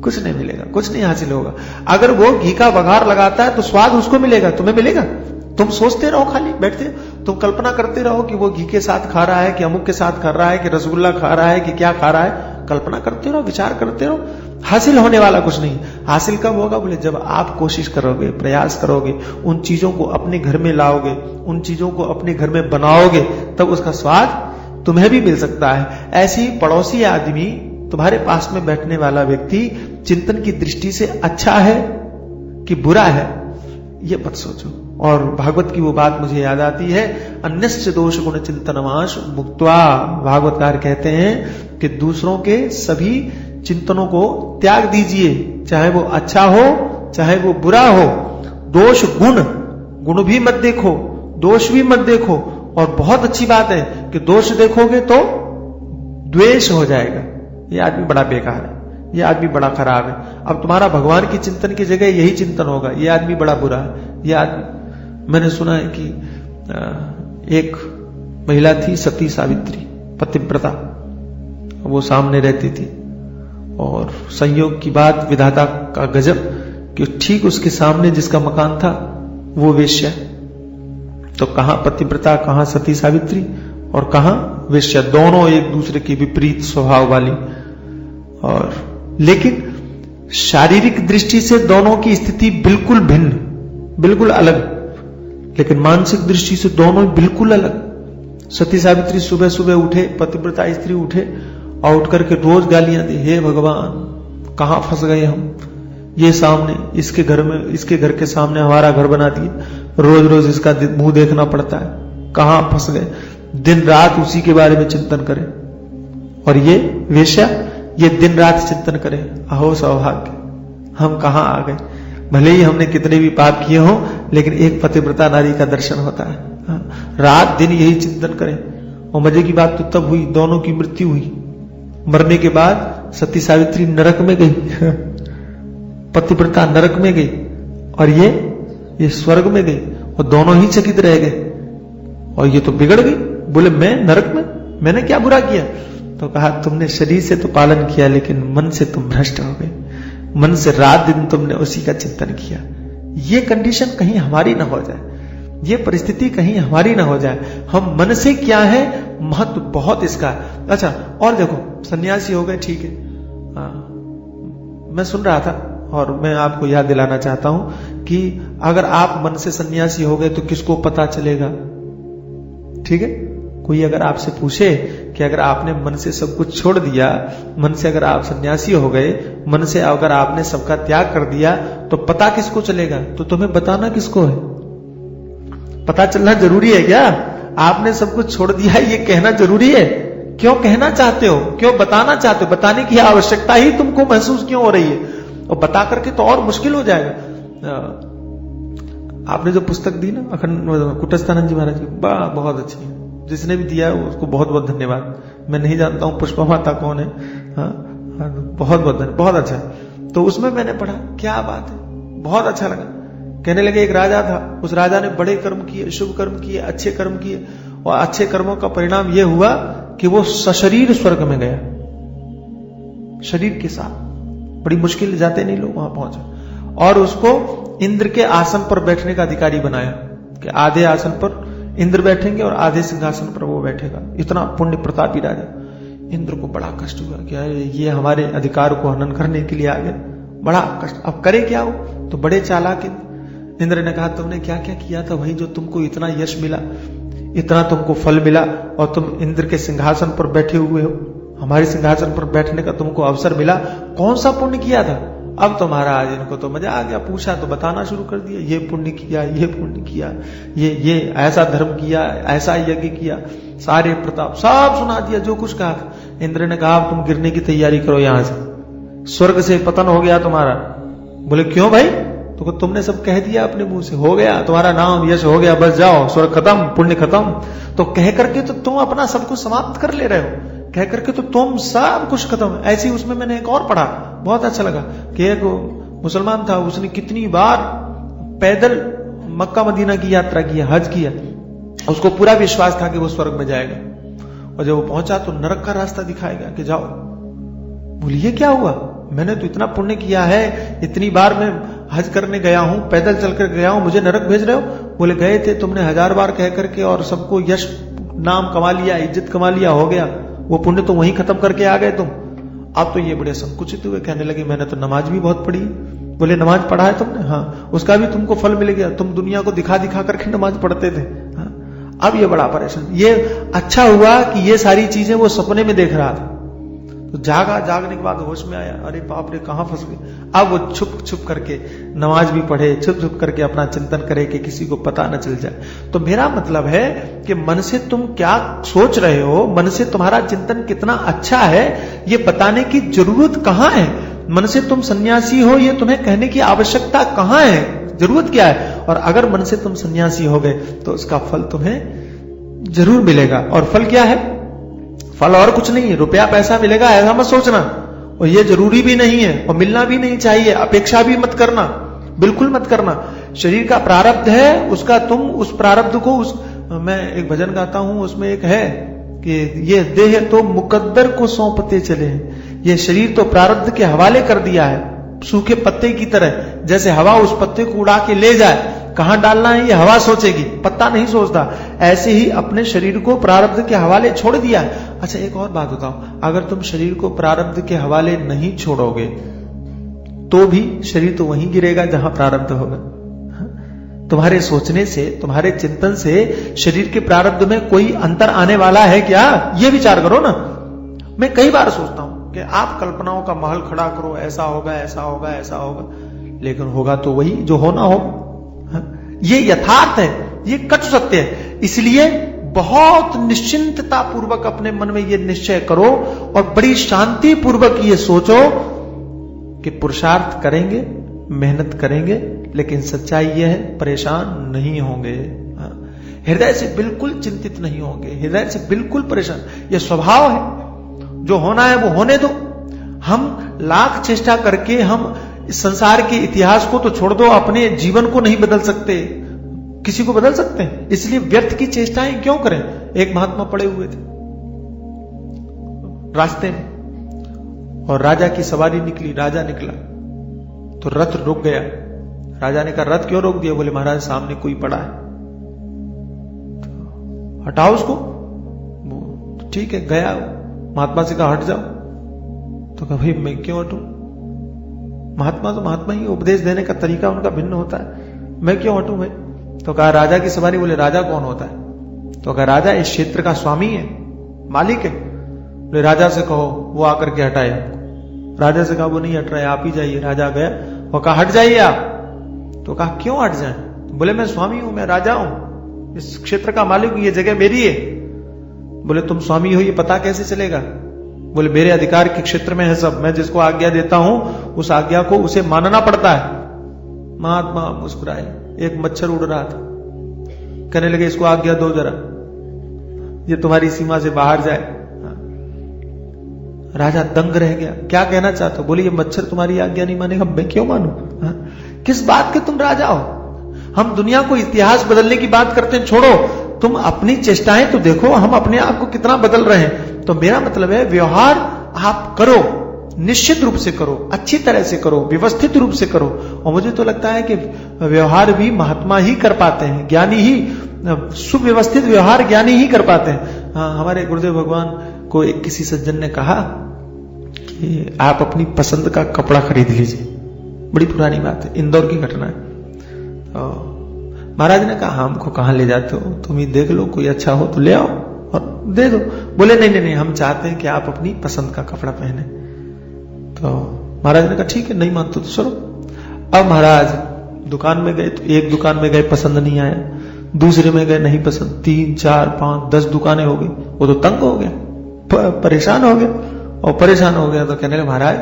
कुछ नहीं मिलेगा, कुछ नहीं हासिल होगा। अगर वो घी का बघार लगाता है तो स्वाद उसको मिलेगा, तुम्हें मिलेगा? तुम सोचते रहो, खाली बैठते, तुम कल्पना करते रहो कि वो घी के साथ खा रहा है, कि अमुक के साथ खा रहा है, कि रसगुल्ला खा रहा है, कि क्या खा रहा है। कल्पना करते रहो, विचार करते रहो, हासिल होने वाला कुछ नहीं। हासिल कब होगा? बोले जब आप कोशिश करोगे, प्रयास करोगे, उन चीजों को अपने घर में लाओगे, उन चीजों को अपने घर में बनाओगे, तब उसका स्वाद तुम्हें भी मिल सकता है। ऐसी पड़ोसी आदमी, तुम्हारे पास में बैठने वाला व्यक्ति चिंतन की दृष्टि से अच्छा है कि बुरा है, ये मत सोचो। और भागवत की वो बात मुझे याद आती है, अन्यस्य दोष गुण चिंतनमाश मुक्त्वा। भागवतकार कहते हैं कि दूसरों के सभी चिंतनों को त्याग दीजिए, चाहे वो अच्छा हो चाहे वो बुरा हो। दोष गुण, गुण भी मत देखो, दोष भी मत देखो। और बहुत अच्छी बात है कि दोष देखोगे तो द्वेष हो जाएगा, ये आदमी बड़ा बेकार है, ये आदमी बड़ा खराब है। अब तुम्हारा भगवान की चिंतन की जगह यही चिंतन होगा, ये आदमी बड़ा बुरा है, ये आदमी। मैंने सुना है कि एक महिला थी सती सावित्री, पतिव्रता, वो सामने रहती थी और संयोग की बात, विधाता का गजब कि ठीक उसके सामने जिसका मकान था वो वेश्या। तो कहां पतिव्रता, कहां सती सावित्री और कहां वेश्या, दोनों एक दूसरे के विपरीत स्वभाव वाली। और लेकिन शारीरिक दृष्टि से दोनों की स्थिति बिल्कुल भिन्न, बिल्कुल अलग, लेकिन मानसिक दृष्टि से दोनों बिल्कुल अलग। सती सावित्री सुबह सुबह उठे, पतिव्रता स्त्री उठे और उठ करके रोज गालियां दी, हे भगवान कहां फंस गए हम, ये सामने इसके घर में, इसके घर के सामने हमारा घर बना दिए, रोज रोज इसका मुंह देखना पड़ता है, कहां फंस गए। दिन रात उसी के बारे में चिंतन करें। और ये वेश्या ये दिन रात चिंतन करे, अहो सौभाग्य, हम कहां आ गए। भले ही हमने कितने भी पाप किए हों, लेकिन एक पतिव्रता नारी का दर्शन होता है। रात दिन यही चिंतन करें। और मजे की बात तो तब हुई, दोनों की मृत्यु हुई। मरने के बाद सती सावित्री नरक में गई, पतिव्रता नरक में गई और ये स्वर्ग में गई, और दोनों ही चकित रह गए। और ये तो बिगड़ गई, बोले मैं नरक में, मैंने क्या बुरा किया। तो कहा तुमने शरीर से तो पालन किया, लेकिन मन से तुम भ्रष्ट हो गए, मन से रात दिन तुमने उसी का चिंतन किया। ये कंडीशन कहीं हमारी ना हो जाए, ये परिस्थिति कहीं हमारी ना हो जाए। हम मन से क्या है, महत्व बहुत इसका। अच्छा, और देखो सन्यासी हो गए, ठीक है, मैं सुन रहा था और मैं आपको याद दिलाना चाहता हूं कि अगर आप मन से सन्यासी हो गए तो किसको पता चलेगा। ठीक है, कोई अगर आपसे पूछे कि अगर आपने मन से सब कुछ छोड़ दिया, मन से अगर आप सन्यासी हो गए, मन से अगर आपने सबका त्याग कर दिया, तो पता किसको चलेगा। तो तुम्हें बताना किसको है, पता चलना जरूरी है क्या। आपने सब कुछ छोड़ दिया है, ये कहना जरूरी है। क्यों कहना चाहते हो, क्यों बताना चाहते हो, बताने की आवश्यकता ही तुमको महसूस क्यों हो रही है। और बता करके तो और मुश्किल हो जाएगा। आपने जो पुस्तक दी ना अखंड कुटस्थानंद जी महाराज की, बहुत अच्छी है, जिसने भी दिया है उसको बहुत बहुत धन्यवाद। मैं नहीं जानता हूं पुष्पा माता कौन है, बहुत बहुत धन्यवाद, बहुत अच्छा। तो उसमें मैंने पढ़ा, क्या बात है, बहुत अच्छा लगा। कहने लगे एक राजा था, उस राजा ने बड़े कर्म किए, शुभ कर्म किए, अच्छे कर्म किए, और अच्छे कर्मों का परिणाम यह हुआ कि वो सशरीर स्वर्ग में गया, शरीर के साथ। बड़ी मुश्किल, जाते नहीं लोग वहां पहुंचे, और उसको इंद्र के आसन पर बैठने का अधिकारी बनाया कि आधे आसन पर इंद्र बैठेंगे और आधे सिंहासन पर वो बैठेगा। इतना पुण्य प्रतापी राजा। इंद्र को बड़ा कष्ट हुआ कि ये हमारे अधिकार को हनन करने के लिए आ गए, बड़ा कष्ट, अब करे क्या हो। तो बड़े चालाक इंद्र ने कहा तुमने क्या क्या किया था, वही जो तुमको इतना यश मिला, इतना तुमको फल मिला, और तुम इंद्र के सिंहासन पर बैठे हुए हो, हमारे सिंहासन पर बैठने का तुमको अवसर मिला, कौन सा पुण्य किया था। अब तो महाराज इनको तो मजा आ गया, पूछा तो बताना शुरू कर दिया, ये पुण्य किया, ये पुण्य किया, ये ऐसा धर्म किया, ऐसा यज्ञ किया, सारे प्रताप सब सुना दिया जो कुछ कहा था। इंद्र ने कहा तुम गिरने की तैयारी करो, यहां से स्वर्ग से पतन हो गया तुम्हारा। बोले क्यों भाई, तो तुमने सब कह दिया अपने मुंह से, हो गया तुम्हारा नाम यश हो गया, बस जाओ, स्वर्ग खत्म, पुण्य खत्म। तो कह करके तो तुम अपना सब कुछ समाप्त कर ले रहे हो, कह करके तो तुम सब कुछ खत्म। ऐसी उसमें मैंने एक और पढ़ा, बहुत अच्छा लगा कि एक मुसलमान था, उसने कितनी बार पैदल मक्का मदीना की यात्रा किया, हज किया, उसको पूरा विश्वास था कि वो स्वर्ग में जाएगा, और जब वो पहुंचा तो नरक का रास्ता दिखाया गया कि जाओ। बोलिए क्या हुआ, मैंने तो इतना पुण्य किया है, इतनी बार मैं हज करने गया हूं, पैदल चलकर गया हूं, मुझे नरक भेज रहे हो। बोले गए थे तुमने 1000 बार कह करके, और सबको यश नाम कमा लिया, इज्जत कमा लिया, हो गया, वो पुण्य तो वहीं खत्म करके आ गए तुम। अब तो ये बड़े संकुचित हुए, कहने लगे मैंने तो नमाज भी बहुत पढ़ी। बोले नमाज पढ़ा है तुमने, हाँ, उसका भी तुमको फल मिल गया, तुम दुनिया को दिखा दिखा करके नमाज पढ़ते थे। हाँ, अब ये बड़ा परेशान। ये अच्छा हुआ कि ये सारी चीजें वो सपने में देख रहा था, तो जागा, जागने के बाद होश में आया, अरे बाप रे कहां फंस गए। अब वो छुप छुप करके नमाज भी पढ़े, छुप छुप करके अपना चिंतन करे कि किसी को पता न चल जाए। तो मेरा मतलब है कि मन से तुम क्या सोच रहे हो, मन से तुम्हारा चिंतन कितना अच्छा है, ये बताने की जरूरत कहां है। मन से तुम सन्यासी हो, ये तुम्हें कहने की आवश्यकता कहां है, जरूरत क्या है। और अगर मन से तुम सन्यासी हो गए तो उसका फल तुम्हें जरूर मिलेगा। और फल क्या है, फल और कुछ नहीं है, रुपया पैसा मिलेगा ऐसा मत सोचना, और ये जरूरी भी नहीं है, और मिलना भी नहीं चाहिए, अपेक्षा भी मत करना, बिल्कुल मत करना। शरीर का प्रारब्ध है, उसका तुम उस प्रारब्ध को मैं एक भजन गाता हूं, उसमें एक है कि ये देह तो मुकद्दर को सौंपते चले हैं, ये शरीर तो प्रारब्ध के हवाले कर दिया है, सूखे पत्ते की तरह, जैसे हवा उस पत्ते को उड़ा के ले जाए, कहां डालना है ये हवा सोचेगी, पत्ता नहीं सोचता। ऐसे ही अपने शरीर को प्रारब्ध के हवाले छोड़ दिया। अच्छा एक और बात बताओ, अगर तुम शरीर को प्रारब्ध के हवाले नहीं छोड़ोगे तो भी शरीर तो वहीं गिरेगा जहां प्रारब्ध होगा। तुम्हारे सोचने से, तुम्हारे चिंतन से शरीर के प्रारब्ध में कोई अंतर आने वाला है क्या? ये विचार करो ना। मैं कई बार सोचता हूं कि आप कल्पनाओं का महल खड़ा करो, ऐसा होगा, ऐसा होगा, ऐसा होगा, लेकिन होगा तो वही जो होना हो। ये यथार्थ है, ये कटु सत्य है। इसलिए बहुत निश्चिंतता पूर्वक अपने मन में ये निश्चय करो और बड़ी शांति पूर्वक ये सोचो कि पुरुषार्थ करेंगे, मेहनत करेंगे, लेकिन सच्चाई यह है परेशान नहीं होंगे। हृदय से बिल्कुल चिंतित नहीं होंगे, हृदय से बिल्कुल परेशान। यह स्वभाव है, जो होना है वो होने दो। हम लाख चेष्टा करके हम इस संसार के इतिहास को तो छोड़ दो, अपने जीवन को नहीं बदल सकते, किसी को बदल सकते हैं। इसलिए व्यर्थ की चेष्टाएं क्यों करें। एक महात्मा पड़े हुए थे रास्ते में और राजा की सवारी निकली, राजा निकला तो रथ रुक गया। राजा ने कहा रथ क्यों रोक दिया? बोले महाराज सामने कोई पड़ा है, तो हटाओ उसको। ठीक है, गया महात्मा से कहा हट जाओ, तो कहा भाई मैं क्यों हटूं? महात्मा तो महात्मा ही, उपदेश देने का तरीका उनका भिन्न होता है, मैं क्यों हटूं भाई? तो कहा राजा की सवारी। बोले राजा कौन होता है? तो कहा राजा इस क्षेत्र का स्वामी है, मालिक है। बोले राजा से कहो वो आकर के हटाए आपको। राजा से कहा वो नहीं हट रहा है, आप ही जाइए। राजा गया, वो कहा हट जाइए आप। तो कहा क्यों हट जाए? बोले मैं स्वामी हूं, मैं राजा हूं, इस क्षेत्र का मालिक हूं, ये जगह मेरी है। बोले तुम स्वामी हो ये पता कैसे चलेगा? बोले मेरे अधिकार के क्षेत्र में है सब, मैं जिसको आज्ञा देता हूं उस आज्ञा को उसे मानना पड़ता है। महात्मा मुस्कुराए। एक मच्छर उड़ रहा था, कहने लगे इसको आज्ञा दो जरा, ये तुम्हारी सीमा से बाहर जाए। राजा दंग रह गया, क्या कहना चाहते हो? बोले ये मच्छर तुम्हारी आज्ञा नहीं मानेगा, मैं क्यों मानूं? किस बात के तुम राजा हो? हम दुनिया को इतिहास बदलने की बात करते हैं, छोड़ो, तुम अपनी चेष्टाएं तो देखो, हम अपने आप को कितना बदल रहे हैं। तो मेरा मतलब है व्यवहार आप करो, निश्चित रूप से करो, अच्छी तरह से करो, व्यवस्थित रूप से करो। और मुझे तो लगता है कि व्यवहार भी महात्मा ही कर पाते हैं, ज्ञानी ही, सुव्यवस्थित व्यवहार ज्ञानी ही कर पाते हैं। हाँ, हमारे गुरुदेव भगवान को एक किसी सज्जन ने कहा कि आप अपनी पसंद का कपड़ा खरीद लीजिए। बड़ी पुरानी बात है, इंदौर की घटना है। तो महाराज ने कहा हमको कहां ले जाते हो, तुम ही देख लो, कोई अच्छा हो तो ले आओ और दे दो। बोले नहीं नहीं नहीं, हम चाहते हैं कि आप अपनी पसंद का कपड़ा पहने। तो महाराज ने कहा ठीक है, नहीं मानते तो चलो। अब महाराज दुकान में गए, तो एक दुकान में गए पसंद नहीं आया, दूसरे में गए नहीं पसंद, 3 4 5 10 दुकानें हो गई। वो तो तंग हो गया, परेशान हो गया, और परेशान हो गया तो कहने लगे महाराज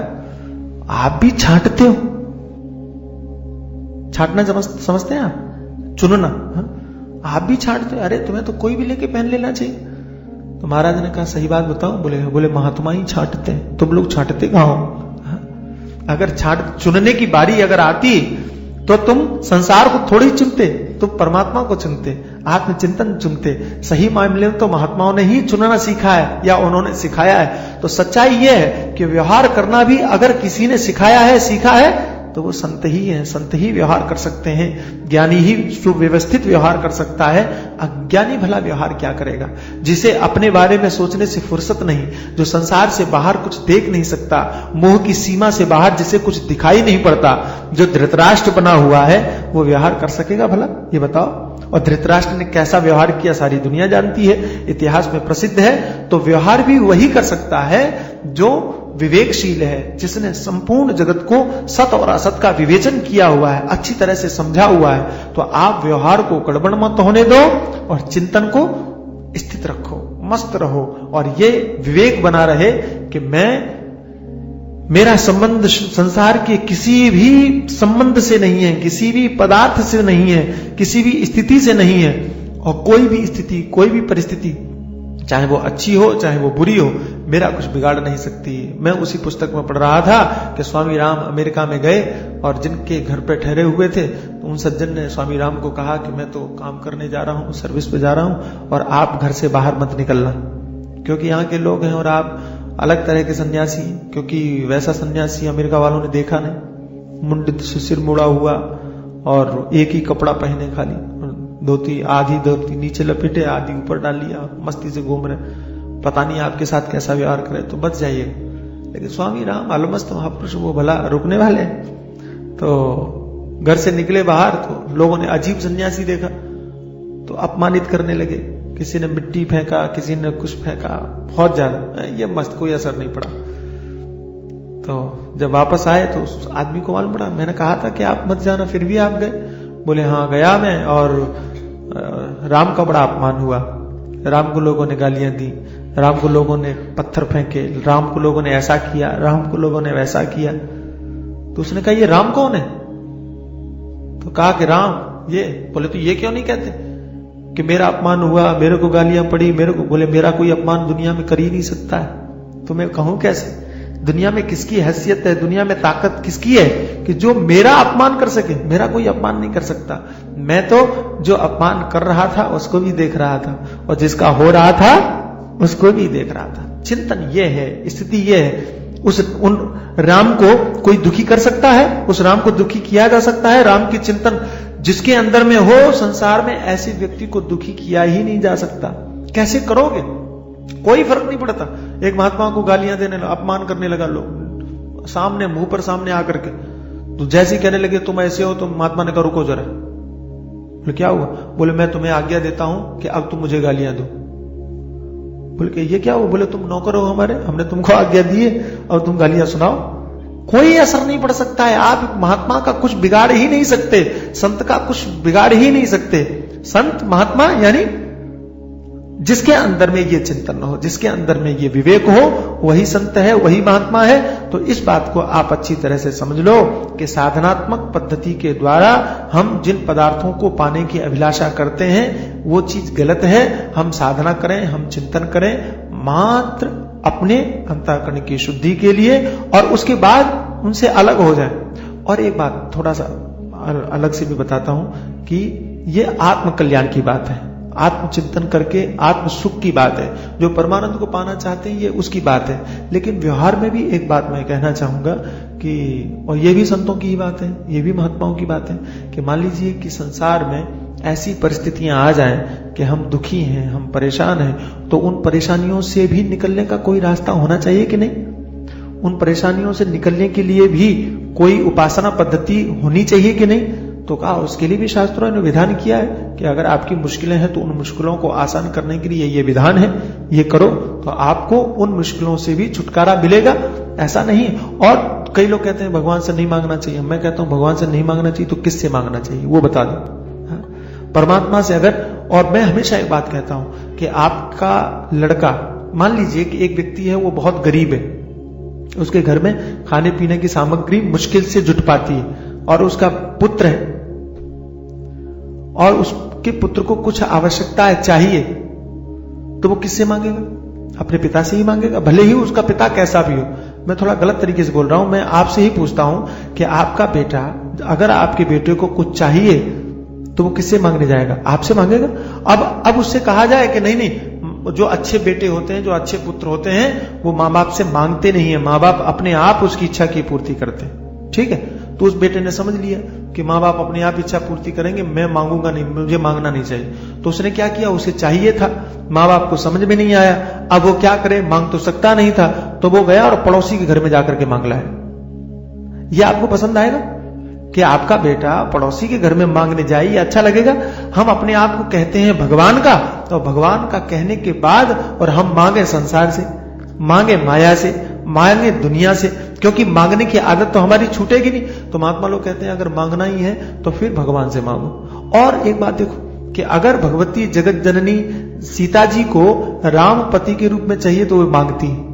आप भी छांटते हो। छांटना समझते हैं आप? चुनना। आप भी छांटते हो? अरे तुम्हें तो कोई भी लेके पहन लेना चाहिए। तो महाराज ने कहा सही बात बताओ? बोले महात्मा ही छांटते हैं, तुम लोग छांटते कहां हो? अगर चुनने की बारी अगर आती तो तुम संसार को थोड़ी चुनते, तुम परमात्मा को चुनते, आत्मचिंतन चुनते। सही मामले में तो महात्माओं ने ही चुनना सीखा है या उन्होंने सिखाया है। तो सच्चाई यह है कि व्यवहार करना भी अगर किसी ने सिखाया है, सीखा है, तो वो संत ही है, संत ही व्यवहार कर सकते हैं। ज्ञानी ही सुव्यवस्थित व्यवहार कर सकता है, अज्ञानी भला व्यवहार क्या करेगा? जिसे अपने बारे में सोचने से फुर्सत नहीं, जो संसार से बाहर कुछ देख नहीं सकता, मोह की सीमा से बाहर जिसे कुछ दिखाई नहीं पड़ता, जो धृतराष्ट्र बना हुआ है, वो व्यवहार कर सकेगा भला? ये बताओ। और धृतराष्ट्र ने कैसा व्यवहार किया सारी दुनिया जानती है, इतिहास में प्रसिद्ध है। तो व्यवहार भी वही कर सकता है जो विवेकशील है, जिसने संपूर्ण जगत को सत और असत का विवेचन किया हुआ है, अच्छी तरह से समझा हुआ है। तो आप व्यवहार को गड़बड़ मत होने दो और चिंतन को स्थित रखो, मस्त रहो, और ये विवेक बना रहे कि मेरा संबंध संसार के किसी भी संबंध से नहीं है, किसी भी पदार्थ से नहीं है, किसी भी स्थिति से नहीं है। और कोई भी स्थिति, कोई भी परिस्थिति, चाहे वो अच्छी हो चाहे वो बुरी हो, मेरा कुछ बिगाड़ नहीं सकती। मैं उसी पुस्तक में पढ़ रहा था कि स्वामी राम अमेरिका में गए और जिनके घर पे ठहरे हुए थे, तो उन सज्जन ने स्वामी राम को कहा कि मैं तो काम करने जा रहा हूं, सर्विस पे जा रहा हूं, और आप घर से बाहर मत निकलना, क्योंकि यहाँ के लोग हैं और आप अलग तरह के सन्यासी, क्योंकि वैसा सन्यासी अमेरिका वालों ने देखा नहीं। मुंडित से सिर मुड़ा हुआ और एक ही कपड़ा पहने, खाली धोती, आधी धोती नीचे लपेटे, आधी ऊपर डाल लिया, मस्ती से घूम रहे, पता नहीं आपके साथ कैसा व्यवहार करे, तो बच जाइए। लेकिन स्वामी राम अलमस्त महापुरुष वो भला रुकने वाले। तो घर से निकले बाहर तो लोगों ने अजीब सन्यासी देखा तो अपमानित करने लगे, किसी ने मिट्टी फेंका, किसी ने कुछ फेंका, बहुत ज्यादा। ये मस्त, कोई असर नहीं पड़ा। तो जब वापस आए तो उस आदमी को मालूम पड़ा, मैंने कहा था कि आप मत जाना, फिर भी आप गए। बोले हाँ गया मैं, और राम का बड़ा अपमान हुआ। राम को लोगों ने गालियां दी, राम को लोगों ने पत्थर फेंके, राम को लोगों ने ऐसा किया, राम को लोगों ने वैसा किया। तो उसने कहा ये राम कौन है? तो कहा कि राम ये। बोले तो ये क्यों नहीं कहते कि मेरा अपमान हुआ, मेरे को गालियां पड़ी, मेरे को। बोले मेरा कोई अपमान दुनिया में कर ही नहीं सकता है, तो मैं कहूं कैसे? दुनिया में किसकी हैसियत है, दुनिया में ताकत किसकी है कि जो मेरा अपमान कर सके? मेरा कोई अपमान नहीं कर सकता। मैं तो जो अपमान कर रहा था उसको भी देख रहा था, और जिसका हो रहा था उसको भी देख रहा था। चिंतन ये है, स्थिति ये है। उन राम को कोई दुखी कर सकता है? उस राम को दुखी किया जा सकता है? राम की चिंतन जिसके अंदर में हो, संसार में ऐसे व्यक्ति को दुखी किया ही नहीं जा सकता। कैसे करोगे? कोई फर्क नहीं पड़ता। एक महात्मा को गालियां देने लगा, अपमान करने लगा, लोग सामने, मुंह पर सामने आकर के, तो जैसे ही कहने लगे तुम ऐसे हो, तो महात्मा ने कहा रुको जरा। बोले क्या हुआ? बोले मैं तुम्हें आज्ञा देता हूं कि अब तुम मुझे गालियां दो। बोले कि ये क्या हुआ? बोले तुम नौकर हो हमारे, हमने तुमको आज्ञा दी है और तुम गालियां सुनाओ। कोई असर नहीं पड़ सकता है। आप महात्मा का कुछ बिगाड़ ही नहीं सकते, संत का कुछ बिगाड़ ही नहीं सकते। संत महात्मा यानी जिसके अंदर में ये चिंतन हो, जिसके अंदर में ये विवेक हो, वही संत है, वही महात्मा है। तो इस बात को आप अच्छी तरह से समझ लो कि साधनात्मक पद्धति के द्वारा हम जिन पदार्थों को पाने की अभिलाषा करते हैं वो चीज गलत है। हम साधना करें, हम चिंतन करें मात्र अपने अंतःकरण की शुद्धि के लिए, और उसके बाद उनसे अलग हो जाए। और एक बात थोड़ा सा अलग से भी बताता हूं कि ये आत्म कल्याण की बात है, आत्मचिंतन करके आत्म सुख की बात है। जो परमानंद को पाना चाहते हैं ये उसकी बात है। लेकिन व्यवहार में भी एक बात मैं कहना चाहूंगा कि, और ये भी संतों की ही बात है, ये भी महात्माओं की बात है, कि मान लीजिए कि संसार में ऐसी परिस्थितियां आ जाएं कि हम दुखी हैं, हम परेशान हैं, तो उन परेशानियों से भी निकलने का कोई रास्ता होना चाहिए कि नहीं? उन परेशानियों से निकलने के लिए भी कोई उपासना पद्धति होनी चाहिए कि नहीं? तो कहा उसके लिए भी शास्त्रों ने विधान किया है कि अगर आपकी मुश्किलें हैं तो उन मुश्किलों को आसान करने के लिए ये विधान है, ये करो तो आपको उन मुश्किलों से भी छुटकारा मिलेगा। ऐसा नहीं। और कई लोग कहते हैं भगवान से नहीं मांगना चाहिए। मैं कहता हूं भगवान से नहीं मांगना चाहिए तो किससे मांगना चाहिए वो बता दो। परमात्मा से अगर, और मैं हमेशा एक बात कहता हूं कि आपका लड़का, मान लीजिए कि एक व्यक्ति है वो बहुत गरीब है, उसके घर में खाने पीने की सामग्री मुश्किल से जुट पाती है, और उसका पुत्र है और उसके पुत्र को कुछ आवश्यकता चाहिए, तो वो किससे मांगेगा? अपने पिता से ही मांगेगा, भले ही उसका पिता कैसा भी हो। मैं थोड़ा गलत तरीके से बोल रहा हूं, मैं आपसे ही पूछता हूं कि आपका बेटा, अगर आपके बेटे को कुछ चाहिए तो वो किससे मांगने जाएगा? आपसे मांगेगा। अब उससे कहा जाए कि नहीं नहीं, जो अच्छे बेटे होते हैं, जो अच्छे पुत्र होते हैं, वो माँ बाप से मांगते नहीं है, माँ बाप अपने आप उसकी इच्छा की पूर्ति करते हैं। ठीक है, तो उस बेटे ने समझ लिया कि माँ बाप अपने आप इच्छा पूर्ति करेंगे, मैं मांगूंगा नहीं, मुझे मांगना नहीं चाहिए। तो उसने क्या किया? उसे चाहिए था, माँ बाप को समझ में नहीं आया, अब वो क्या करे, मांग तो सकता नहीं था, तो वो गया और पड़ोसी के घर में जाकर के मांग लाया। ये आपको पसंद आएगा कि आपका बेटा पड़ोसी के घर में मांगने जाए? ये अच्छा लगेगा? हम अपने आप को कहते हैं भगवान का, तो भगवान का कहने के बाद और हम मांगे संसार से, मांगे माया से, मांगे दुनिया से, क्योंकि मांगने की आदत तो हमारी छूटेगी नहीं। तो महात्मा लोग कहते हैं अगर मांगना ही है तो फिर भगवान से मांगो। और एक बात देखो कि अगर भगवती जगत जननी सीता जी को राम पति के रूप में चाहिए तो वो मांगती है,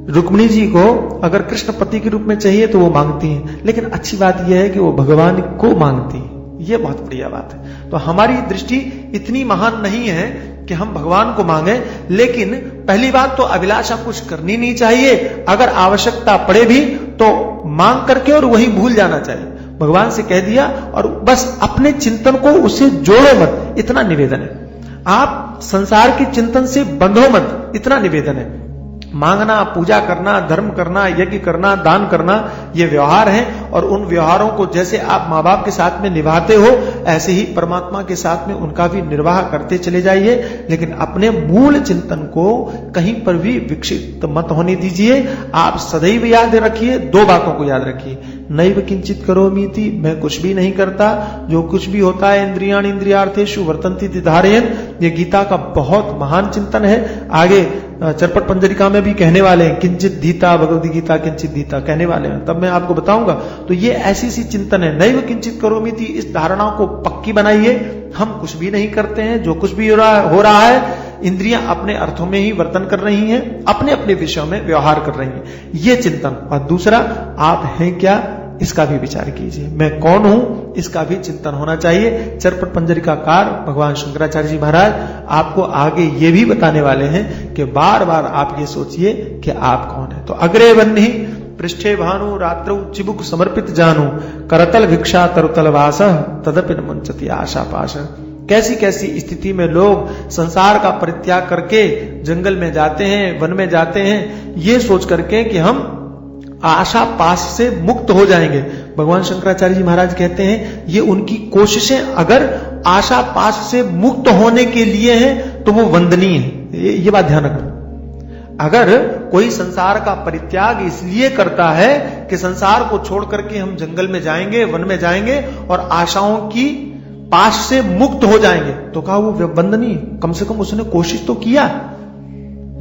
रुक्मिणी जी को अगर कृष्ण पति के रूप में चाहिए तो वो मांगती हैं। लेकिन अच्छी बात यह है कि वो भगवान को मांगती है, ये बहुत बढ़िया बात है। तो हमारी दृष्टि इतनी महान नहीं है कि हम भगवान को मांगे, लेकिन पहली बात तो अभिलाषा कुछ करनी नहीं चाहिए। अगर आवश्यकता पड़े भी तो मांग करके और वही भूल जाना चाहिए। भगवान से कह दिया और बस अपने चिंतन को उससे जोड़ो मत, इतना निवेदन है। आप संसार के चिंतन से बंधो मत, इतना निवेदन है। मांगना, पूजा करना, धर्म करना, यज्ञ करना, दान करना, ये व्यवहार हैं। और उन व्यवहारों को जैसे आप माँ बाप के साथ में निभाते हो, ऐसे ही परमात्मा के साथ में उनका भी निर्वाह करते चले जाइए। लेकिन अपने मूल चिंतन को कहीं पर भी विक्षिप्त मत होने दीजिए। आप सदैव याद रखिए, दो बातों को याद रखिए। नैव किंचित करोमीति, मैं कुछ भी नहीं करता, जो कुछ भी होता है इंद्रियाणि इंद्रियार्थेषु वर्तन्ते धारयन्। ये गीता का बहुत महान चिंतन है। आगे चरपट पंजरिका में भी कहने वाले हैं, किंचित धीता भगवती गीता किंचित धीता कहने वाले हैं, तब मैं आपको बताऊंगा। तो ये ऐसी सी चिंतन है, नैव किंचित करोमीति, इस धारणा को पक्की बनाइए। हम कुछ भी नहीं करते हैं, जो कुछ भी हो रहा है, इंद्रियां अपने अर्थों में ही वर्तन कर रही हैं, अपने अपने विषयों में व्यवहार कर रही हैं, ये चिंतन। और दूसरा, आप हैं क्या, इसका भी विचार कीजिए। मैं कौन हूं, इसका भी चिंतन होना चाहिए। चरपट पंजरिकाकार भगवान शंकराचार्य जी महाराज आपको आगे ये भी बताने वाले हैं कि बार बार आप ये सोचिए कि आप कौन है। तो अग्रे बन्ही पृष्ठे भानु रात्रौ चिबुक समर्पित जानू, करतल भिक्षा तरुतल वास तदपि न मुंचति आशा पाश। कैसी कैसी स्थिति में लोग संसार का परित्याग करके जंगल में जाते हैं, वन में जाते हैं, ये सोच करके कि हम आशा पाश से मुक्त हो जाएंगे। भगवान शंकराचार्य जी महाराज कहते हैं, ये उनकी कोशिशें अगर आशा पाश से मुक्त होने के लिए हैं तो वो वंदनीय है। ये बात ध्यान रखना। अगर कोई संसार का परित्याग इसलिए करता है कि संसार को छोड़ करके हम जंगल में जाएंगे, वन में जाएंगे और आशाओं की पाश से मुक्त हो जाएंगे, तो कहा वो वंदनीय, कम से कम उसने कोशिश तो किया।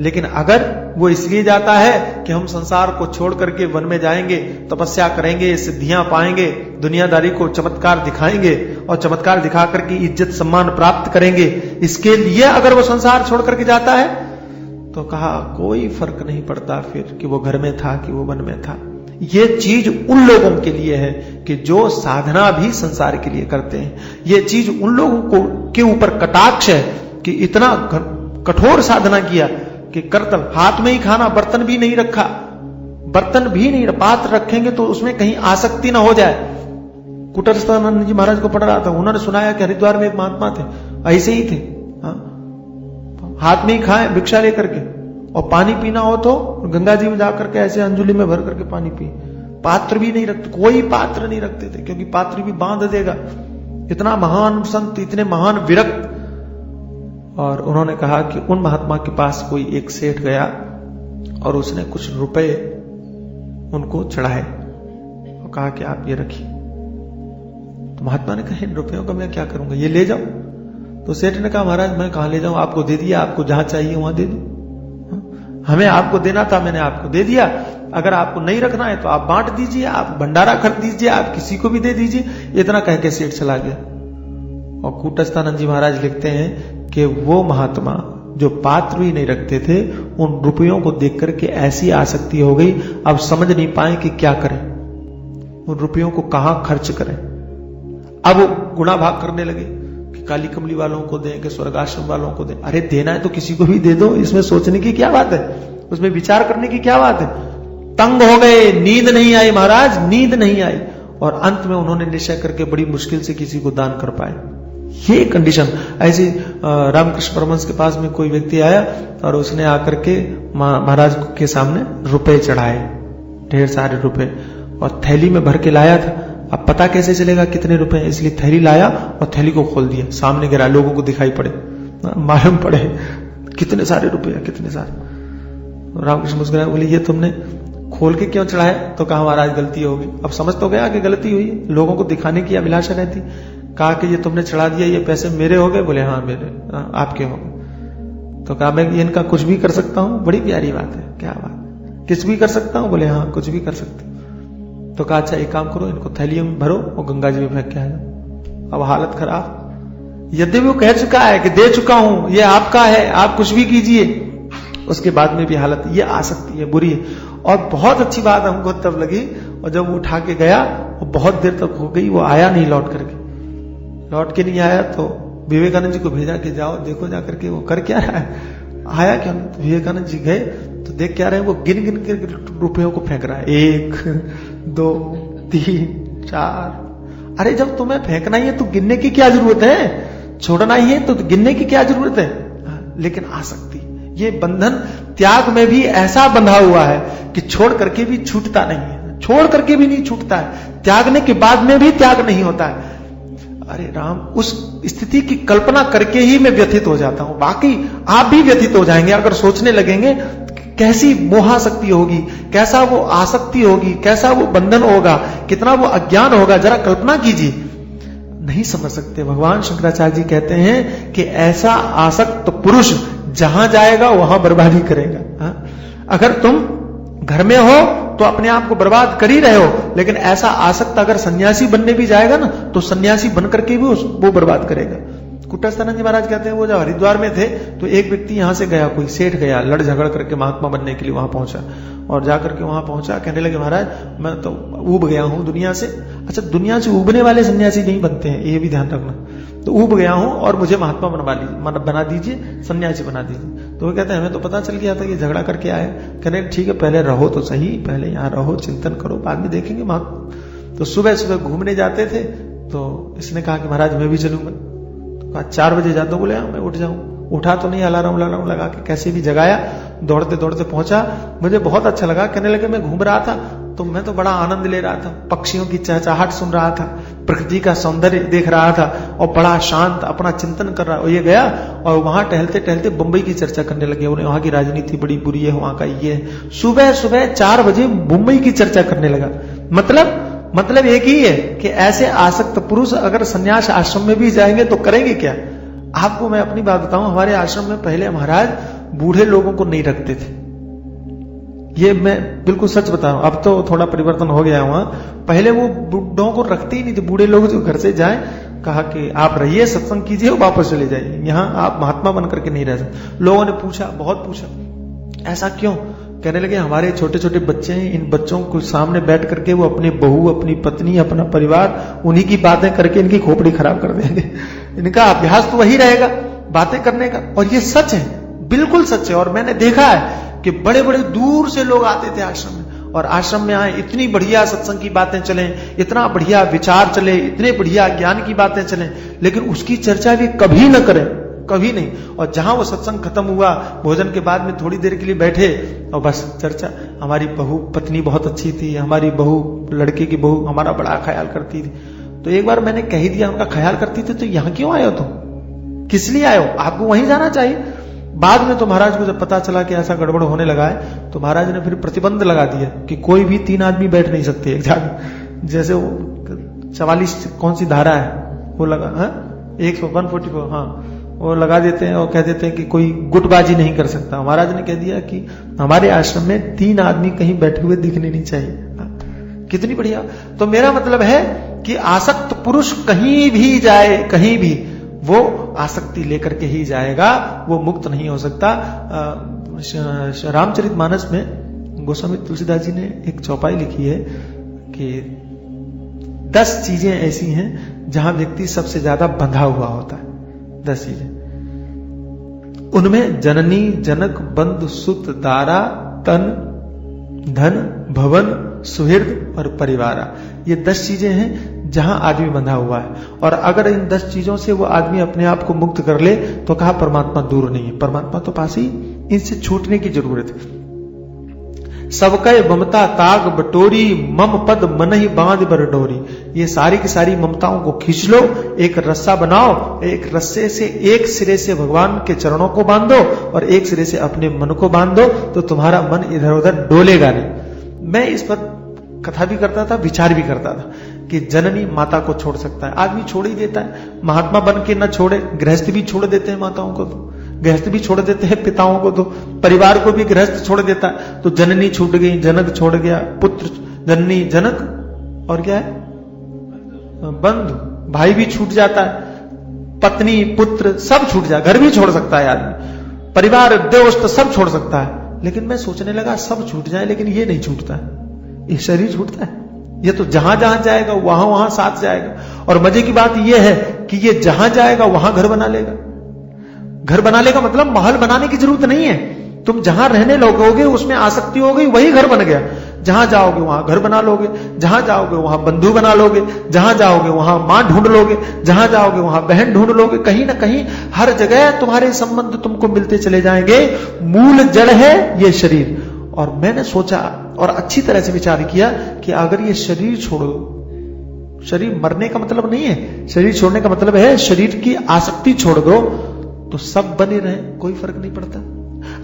लेकिन अगर वो इसलिए जाता है कि हम संसार को छोड़ करके वन में जाएंगे, तपस्या करेंगे, सिद्धियां पाएंगे, दुनियादारी को चमत्कार दिखाएंगे और चमत्कार दिखा करके इज्जत सम्मान प्राप्त करेंगे, इसके लिए अगर वो संसार छोड़ करके जाता है, तो कहा कोई फर्क नहीं पड़ता फिर कि वो घर में था कि वो वन में था। ये चीज उन लोगों के लिए है कि जो साधना भी संसार के लिए करते हैं। ये चीज उन लोगों को के ऊपर कटाक्ष है कि इतना कठोर साधना किया कि करतल, हाथ में ही खाना, बर्तन भी नहीं रखा, बर्तन भी नहीं, पात्र रखेंगे तो उसमें कहीं आसक्ति ना हो जाए। कुटस्थानंद जी महाराज को पढ़ रहा था, उन्होंने सुनाया कि हरिद्वार में एक महात्मा थे, ऐसे ही थे, हाथ में ही खाए भिक्षा लेकर के, और पानी पीना हो तो गंगा जी में जाकर के ऐसे अंजुली में भर करके पानी पिए। पात्र भी नहीं रखते, कोई पात्र नहीं रखते थे, क्योंकि पात्र भी बांध देगा। इतना महान संत, इतने महान विरक्त। और उन्होंने कहा कि उन महात्मा के पास कोई एक सेठ गया और उसने कुछ रुपए उनको चढ़ाए और कहा कि आप ये रखिए। तो महात्मा ने कहा इन रुपयों का मैं क्या करूंगा, ये ले जाओ। तो सेठ ने कहा महाराज मैं कहां ले जाऊं, आपको दे दिया, आपको जहां चाहिए वहां दे दो। हमें आपको देना था, मैंने आपको दे दिया। अगर आपको नहीं रखना है तो आप बांट दीजिए, आप भंडारा कर दीजिए, आप किसी को भी दे दीजिए। इतना कह के सेठ चला गया। और कूटस्थानंद जी महाराज लिखते हैं कि वो महात्मा जो पात्र भी नहीं रखते थे, उन रुपयों को देख करके ऐसी आसक्ति हो गई, अब समझ नहीं पाए कि क्या करें, उन रुपयों को कहां खर्च करें। अब गुणा भाग करने लगे कि काली कमली वालों को दें कि स्वर्गाश्रम वालों को दें। अरे देना है तो किसी को भी दे दो, इसमें सोचने की क्या बात है, उसमें विचार करने की क्या बात है। तंग हो गए, नींद नहीं आई महाराज, नींद नहीं आई। और अंत में उन्होंने निश्चय करके बड़ी मुश्किल से किसी को दान कर पाए। ये कंडीशन ऐसी। रामकृष्ण परमहंस के पास में कोई व्यक्ति आया और उसने आकर के महाराज के सामने रुपए चढ़ाए, ढेर सारे रुपए, और थैली में भर के लाया था। अब पता कैसे चलेगा कितने रुपए, इसलिए थैली लाया और थैली को खोल दिया, सामने गिरा, लोगों को दिखाई पड़े, मालूम पड़े कितने सारे रुपए, कितने सारे। रामकृष्ण मुस्कुराए, बोले ये तुमने खोल के क्यों चढ़ाया? तो कहा महाराज गलती होगी। अब समझ तो गया कि गलती हुई, लोगों को दिखाने की अभिलाषा रहती। कहा कि ये तुमने चढ़ा दिया, ये पैसे मेरे हो गए? बोले हाँ मेरे, आपके हो गए। तो कहा मैं इनका कुछ भी कर सकता हूं? बड़ी प्यारी बात है, क्या बात, कुछ भी कर सकता हूं? बोले हाँ कुछ भी कर सकते। तो कहा अच्छा एक काम करो, इनको थैलियों में भरो और गंगा जी में फेंक के आ जाओ। अब हालत खराब, यद्यपि वो कह चुका है कि दे चुका हूं, ये आपका है, आप कुछ भी कीजिए, उसके बाद में भी हालत, ये आसक्ति है, बुरी है। और बहुत अच्छी बात हमको तब लगी, और जब वो उठा के गया, वो बहुत देर तक हो गई, वो आया नहीं, लौट के नहीं आया। तो विवेकानंद जी को भेजा कि जाओ देखो जाकर के वो कर क्या रहा है, आया क्या नहीं। तो विवेकानंद जी गए तो देख क्या रहे, वो गिन गिन के रुपयों को फेंक रहा है, 1 2 3 4। अरे जब तुम्हें फेंकना ही है तो गिनने की क्या जरूरत है, छोड़ना ही है तो गिनने की क्या जरूरत है। लेकिन आसक्ति, ये बंधन त्याग में भी ऐसा बंधा हुआ है कि छोड़ करके भी छूटता नहीं है, छोड़ करके भी नहीं छूटता है, त्यागने के बाद में भी त्याग नहीं होता है। अरे राम, उस स्थिति की कल्पना करके ही मैं व्यथित हो जाता हूं। बाकी आप भी व्यथित हो जाएंगे अगर सोचने लगेंगे कैसी मोहाशक्ति होगी, कैसा वो आसक्ति होगी, कैसा वो बंधन होगा, कितना वो अज्ञान होगा। जरा कल्पना कीजिए, नहीं समझ सकते। भगवान शंकराचार्य जी कहते हैं कि ऐसा आसक्त पुरुष जहां जाएगा वहां बर्बादी करेगा। हा? अगर तुम घर में हो तो अपने आप को बर्बाद कर ही रहे हो, लेकिन ऐसा आसक्त अगर सन्यासी बनने भी जाएगा ना तो सन्यासी बन करके भी वो बर्बाद करेगा। कुट्टास्थानंद जी महाराज कहते हैं वो जब हरिद्वार में थे तो एक व्यक्ति यहां से गया, कोई सेठ गया, लड़ झगड़ करके महात्मा बनने के लिए वहां पहुंचा, और जाकर के वहां पहुंचा, कहने लगे महाराज मैं तो ऊब गया हूं दुनिया से। अच्छा, दुनिया से उबने वाले सन्यासी नहीं बनते हैं, ये भी ध्यान रखना। तो ऊब गया हूं और मुझे महात्मा बना दीजिए, सन्यासी बना दीजिए। तो वो कहते हैं हमें तो पता चल गया था कि झगड़ा करके आए। कहने ठीक है, पहले रहो तो सही, पहले यहां रहो, चिंतन करो, बाद में देखेंगे महात्मा। तो सुबह सुबह घूमने जाते थे, तो इसने कहा कि महाराज मैं भी चलूंगा। तो कहा 4 बजे जा दो। बोले हाँ मैं उठ जाऊं। उठा तो नहीं, अलार्म लगा के कैसे भी जगाया, दौड़ते दौड़ते पहुंचा। मुझे बहुत अच्छा लगा। कहने लगे मैं घूम रहा था तो मैं तो बड़ा आनंद ले रहा था, पक्षियों की चहचहाहट सुन रहा था, प्रकृति का सौंदर्य देख रहा था और बड़ा शांत अपना चिंतन कर रहा। ये गया और वहां टहलते टहलते बंबई की चर्चा करने लगे। उन्हें वहां की राजनीति बड़ी बुरी है, वहां का ये है। सुबह सुबह 4 बजे मुंबई की चर्चा करने लगा। मतलब एक ही है कि ऐसे आसक्त पुरुष अगर संन्यास आश्रम में भी जाएंगे तो करेंगे क्या। आपको मैं अपनी बात बताऊं, हमारे आश्रम में पहले महाराज बूढ़े लोगों को नहीं रखते थे। ये मैं बिल्कुल सच बता रहा हूं, अब तो थोड़ा परिवर्तन हो गया वहां। पहले वो बूढ़ों को रखते ही नहीं थे। बूढ़े लोग जो घर से जाएं, कहा कि आप रहिए, सत्संग कीजिए, वापस चले जाइए, यहां आप महात्मा बन करके नहीं रह सकते। लोगों ने पूछा, बहुत पूछा, ऐसा क्यों। कहने लगे हमारे छोटे छोटे बच्चे हैं, इन बच्चों को सामने बैठ करके वो अपनी बहू, अपनी पत्नी, अपना परिवार, उन्हीं की बातें करके इनकी खोपड़ी खराब कर देंगे। इनका अभ्यास तो वही रहेगा बातें करने का। और ये सच है, बिल्कुल सच है। और मैंने देखा है कि बड़े बड़े दूर से लोग आते थे आश्रम में, और आश्रम में आए, इतनी बढ़िया सत्संग की बातें चले, इतना बढ़िया विचार चले, इतने बढ़िया ज्ञान की बातें चले, लेकिन उसकी चर्चा भी कभी न करें, कभी नहीं। और जहां वो सत्संग खत्म हुआ, भोजन के बाद में थोड़ी देर के लिए बैठे और बस चर्चा, हमारी बहू पत्नी बहुत अच्छी थी, हमारी बहू, लड़के की बहू हमारा बड़ा ख्याल करती थी। तो एक बार मैंने कह ही दिया, उनका ख्याल करती थी तो यहां क्यों आए हो तुम, किस लिए आए हो, आपको वहीं जाना चाहिए। बाद में तो महाराज को जब पता चला कि ऐसा गड़बड़ होने लगा है, तो महाराज ने फिर प्रतिबंध लगा दिया कि कोई भी 3 आदमी बैठ नहीं सकते एक जगह। जैसे वो 44 कौन सी धारा है वो लगा, 144, हाँ, वो लगा देते हैं और कह देते हैं कि कोई गुटबाजी नहीं कर सकता। महाराज ने कह दिया कि हमारे आश्रम में 3 आदमी कहीं बैठे हुए दिखने नहीं चाहिए। कितनी बढ़िया। तो मेरा मतलब है कि आसक्त पुरुष कहीं भी जाए, कहीं भी वो आसक्ति लेकर के ही जाएगा, वो मुक्त नहीं हो सकता। रामचरितमानस में गोस्वामी तुलसीदास जी ने एक चौपाई लिखी है कि 10 चीजें ऐसी हैं जहां व्यक्ति सबसे ज्यादा बंधा हुआ होता है। 10 चीजें, उनमें जननी, जनक, बंधु, सुत, दारा, तन, धन, भवन, सुहृद और परिवारा। ये 10 चीजें हैं जहां आदमी बंधा हुआ है। और अगर इन 10 चीजों से वो आदमी अपने आप को मुक्त कर ले तो कहा परमात्मा दूर नहीं है, परमात्मा तो पास ही, इनसे छूटने की जरूरत है। सबकय ममता ताग बटोरी, मम पद मन ही बांध बर डोरी। ये सारी की सारी ममताओं को खींच लो, एक रस्सा बनाओ, एक रस्से से एक सिरे से भगवान के चरणों को बांध दो और एक सिरे से अपने मन को बांध दो, तो तुम्हारा मन इधर उधर डोलेगा नहीं। मैं इस पर कथा भी करता था, विचार भी करता था कि जननी माता को छोड़ सकता है, आदमी छोड़ ही देता है। महात्मा बन के न छोड़े, गृहस्थ भी छोड़ देते हैं माताओं को, तो गृहस्थ भी छोड़ देते हैं पिताओं को, तो परिवार को भी गृहस्थ छोड़ देता है। तो जननी छूट गई, जनक छोड़ गया, पुत्र, जननी, जनक और क्या है, बंधु, भाई भी छूट जाता है, पत्नी, पुत्र सब छूट जाए, घर भी छोड़ सकता है आदमी, परिवार, दोस्त सब छोड़ सकता है। लेकिन मैं सोचने लगा सब छूट जाए, लेकिन ये नहीं छूटता है, ये शरीर छूटता है। ये तो जहां जहां जाएगा वहां वहां साथ जाएगा। और मजे की बात यह है कि ये जहां जाएगा वहां घर बना लेगा। घर बना लेगा मतलब महल बनाने की जरूरत नहीं है, तुम जहां रहने लगोगे उसमें आसक्ति हो गई, वही घर बन गया। जहां जाओगे वहां घर बना लोगे, जहां जाओगे वहां बंधु बना लोगे, जहां जाओगे वहां मां ढूंढ लोगे, जहां जाओगे वहां बहन ढूंढ लोगे। कहीं ना कहीं हर जगह तुम्हारे संबंध तुमको मिलते चले जाएंगे। मूल जड़ है ये शरीर। और मैंने सोचा और अच्छी तरह से विचार किया कि अगर ये शरीर छोड़ दो, शरीर मरने का मतलब नहीं है, शरीर छोड़ने का मतलब है शरीर की आसक्ति छोड़ दो तो सब बने रहे, कोई फर्क नहीं पड़ता।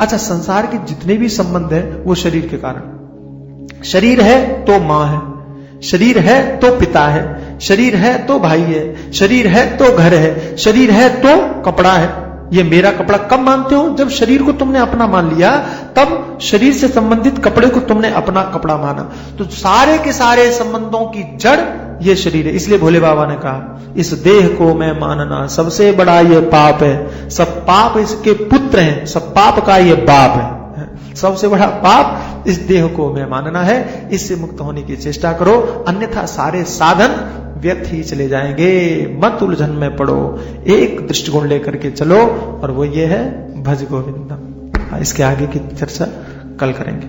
अच्छा, संसार के जितने भी संबंध है वो शरीर के कारण। शरीर है तो मां है, शरीर है तो पिता है, शरीर है तो भाई है, शरीर है तो घर है, शरीर है तो कपड़ा है। ये मेरा कपड़ा कब मानते हो? जब शरीर को तुमने अपना मान लिया, तब शरीर से संबंधित कपड़े को तुमने अपना कपड़ा माना। तो सारे के सारे संबंधों की जड़ ये शरीर है। इसलिए भोले बाबा ने कहा, इस देह को मैं मानना सबसे बड़ा ये पाप है, सब पाप इसके पुत्र हैं, सब पाप का ये बाप है। सबसे बड़ा पाप इस देह को मैं मानना है। इससे मुक्त होने की चेष्टा करो, अन्यथा सारे साधन व्यर्थ ही चले जाएंगे। मत उलझन में पड़ो, एक दृष्टिकोण लेकर के चलो, और वो ये है भज गोविंदम। इसके आगे की चर्चा कल करेंगे।